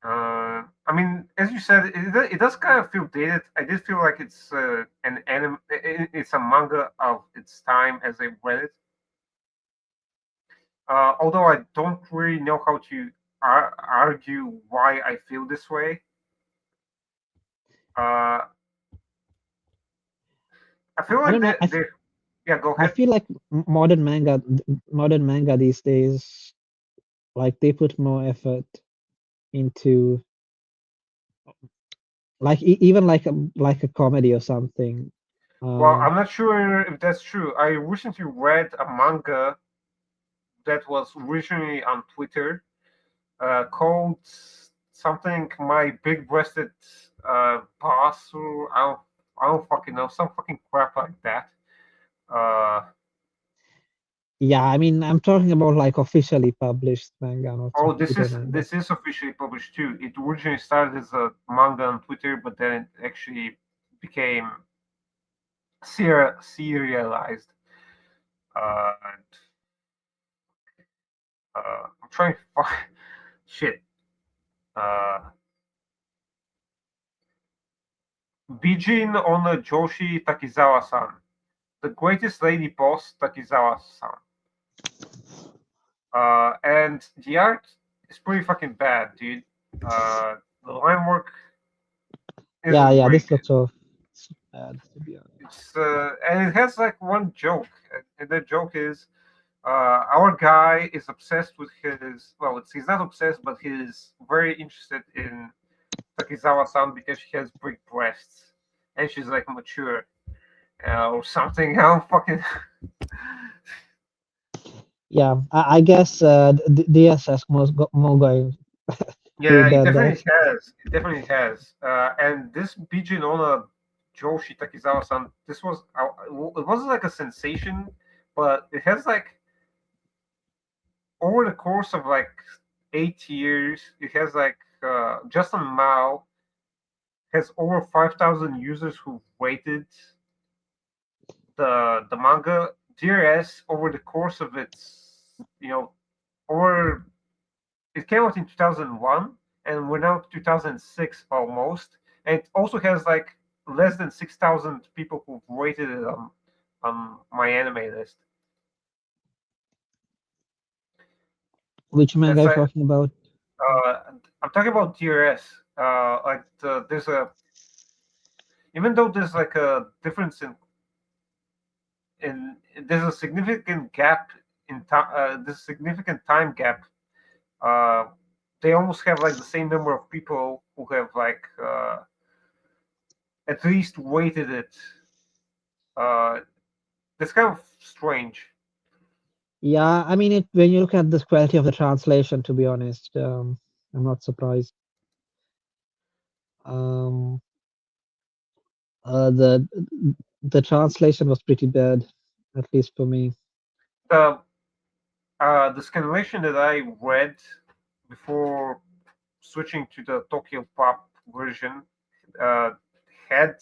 I mean, as you said, it does kind of feel dated. I did feel like it's an anime. It's a manga of its time as I read it. Although I don't really know how to argue why I feel this way. Uh, I feel I like don't know. they yeah. Go I ahead. feel like modern manga these days, like they put more effort into like even like a comedy or something. Well, I'm not sure if that's true. I recently read a manga that was originally on Twitter called something "My Big Breasted Boss." Or I don't fucking know, some fucking crap like that. Uh, Yeah, I mean, I'm talking about like officially published manga, not oh, some this Twitter is manga. this is officially published too. It originally started as a manga on Twitter, but then it actually became serialized. And I'm trying to find shit. Uh, Bijin Onna Joshi Takizawa-san, the greatest lady boss Takizawa-san. And the art is pretty fucking bad, dude. The line work Yeah, isn't yeah, very this good. looks so bad to be honest. It's and it has like one joke, and the joke is our guy is obsessed with his. Well, he's not obsessed, but he's very interested in Takizawa-san because she has big breasts and she's like mature or something. I don't fucking. Yeah, I guess DS has more going Yeah, deep it than that. definitely has. It definitely has. And this Bijin Onna Joshi Takizawa-san, this was it wasn't like a sensation, but it has like over the course of like 8 years, it has like Justin Mao has over 5,000 users who rated the manga. DearS over the course of its over it came out in 2001 and we're now 2006 almost, and it also has like less than 6,000 people who've rated it on my anime list. Which manga That's are you like talking about? I'm talking about DRS. Like there's a even though there's like a difference in there's a significant gap in time. There's a significant time gap. Uh, they almost have like the same number of people who have like at least weighted it. Uh, that's kind of strange. Yeah, I mean, when you look at the quality of the translation, to be honest, I'm not surprised. Um, uh, the the translation was pretty bad, at least for me. The the scanlation that I read before switching to the Tokyo Pop version uh, had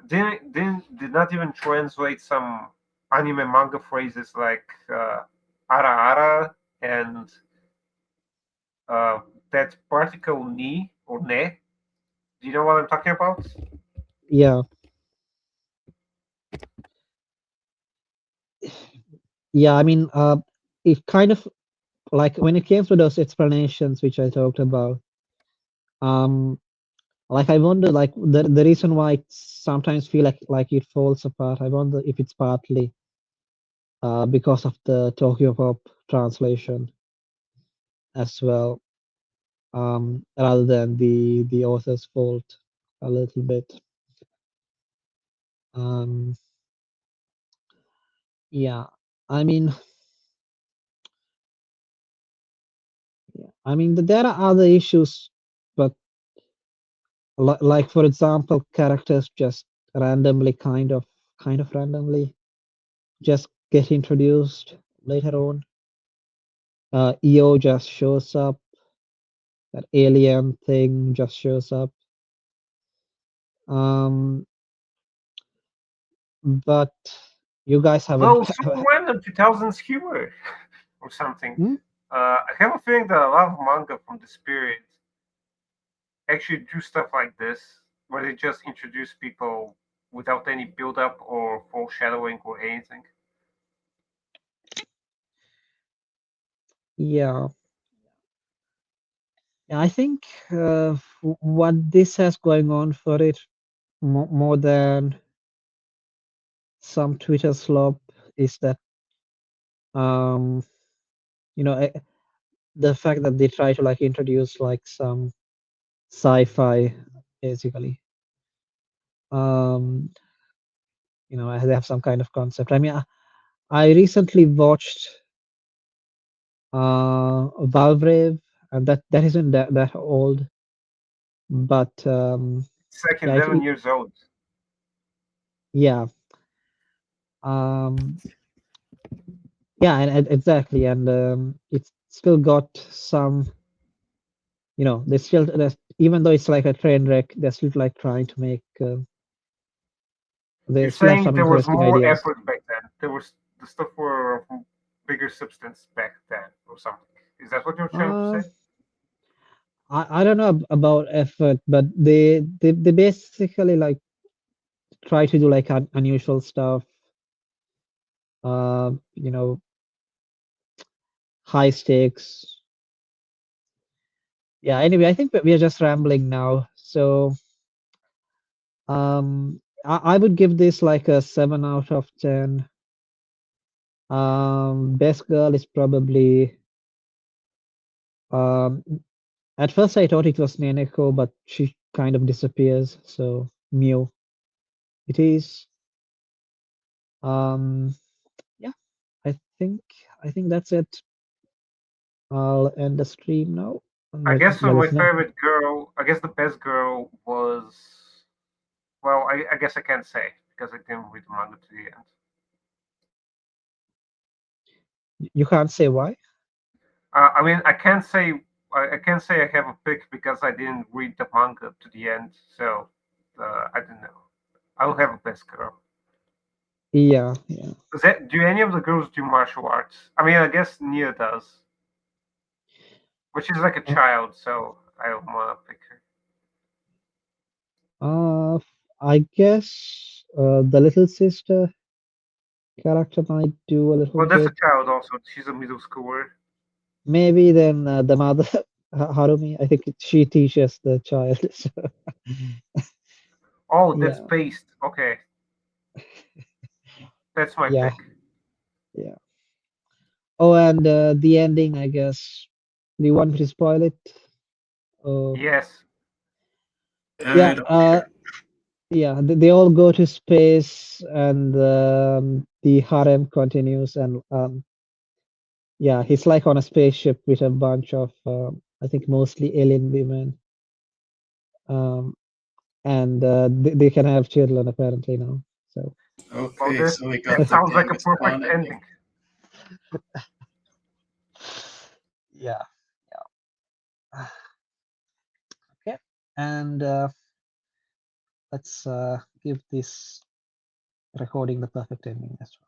did not even translate some anime manga phrases like ara ara and uh, that particle ni or ne. Do you know what I'm talking about? Yeah, yeah. I mean, it kind of like when it came to those explanations which I talked about. Um, like I wonder, like the reason why it sometimes feel like it falls apart. I wonder if it's partly because of the Tokyo Pop translation as well, rather than the author's fault a little bit. Um, yeah, I mean, I mean, there are other issues, but like for example, characters just randomly, kind of randomly, just get introduced later on. EO just shows up. That alien thing just shows up. But you guys haven't. Well, so when the 2000s humor or something. Hmm? I have a feeling that a lot of manga from this period actually do stuff like this, where they just introduce people without any build-up or foreshadowing or anything. Yeah. I think what this has going on for it more than some Twitter slop is that you know, the fact that they try to like introduce like some sci-fi basically. You know, they have some kind of concept. I mean, I recently watched Valvrave, and that isn't that old, but It's like yeah, 11 years old. yeah, yeah, and exactly, and it's still got some, you know, there's even though it's like a train wreck, they're still like trying to make they You're still have saying some there was interesting more ideas. effort back then. There was the stuff were of bigger substance back then, or something. Is that what you're trying to say? I don't know about effort, but they basically like try to do like unusual stuff. You know, high stakes. Yeah. Anyway, I think we are just rambling now. So, I would give this like a 7 out of 10. Best girl is probably at first I thought it was Neneko, but she kind of disappears. So Mew, it is. Yeah, I think that's it. I'll end the stream now. I Unless guess there my is no. favorite girl, I guess the best girl was, well, I guess I can't say because I didn't read the manga to the end. You can't say why. I mean, I can't say I have a pick because I didn't read the manga to the end, so I don't know. I don't have a best girl. Yeah. Do any of the girls do martial arts? I mean, I guess Nia does, but she's like a child, so I don't want to pick her. I guess the little sister character might do a little Well, that's a bit. child also. She's a middle schooler. Maybe then the mother Harumi. I think she teaches the child. So, Oh, that's yeah. based. Okay, that's my Yeah. pick. Yeah. Oh, and the ending, I guess. Do you want me to spoil it? Oh, Yes. yeah. I don't care. Yeah. They all go to space, and the harem continues, and yeah, he's like on a spaceship with a bunch of I think mostly alien women. And they can have children apparently now. So Well, Okay, so we got that the sounds like a Genghis perfect Khan ending. ending. yeah. Okay, and let's give this recording the perfect ending as well.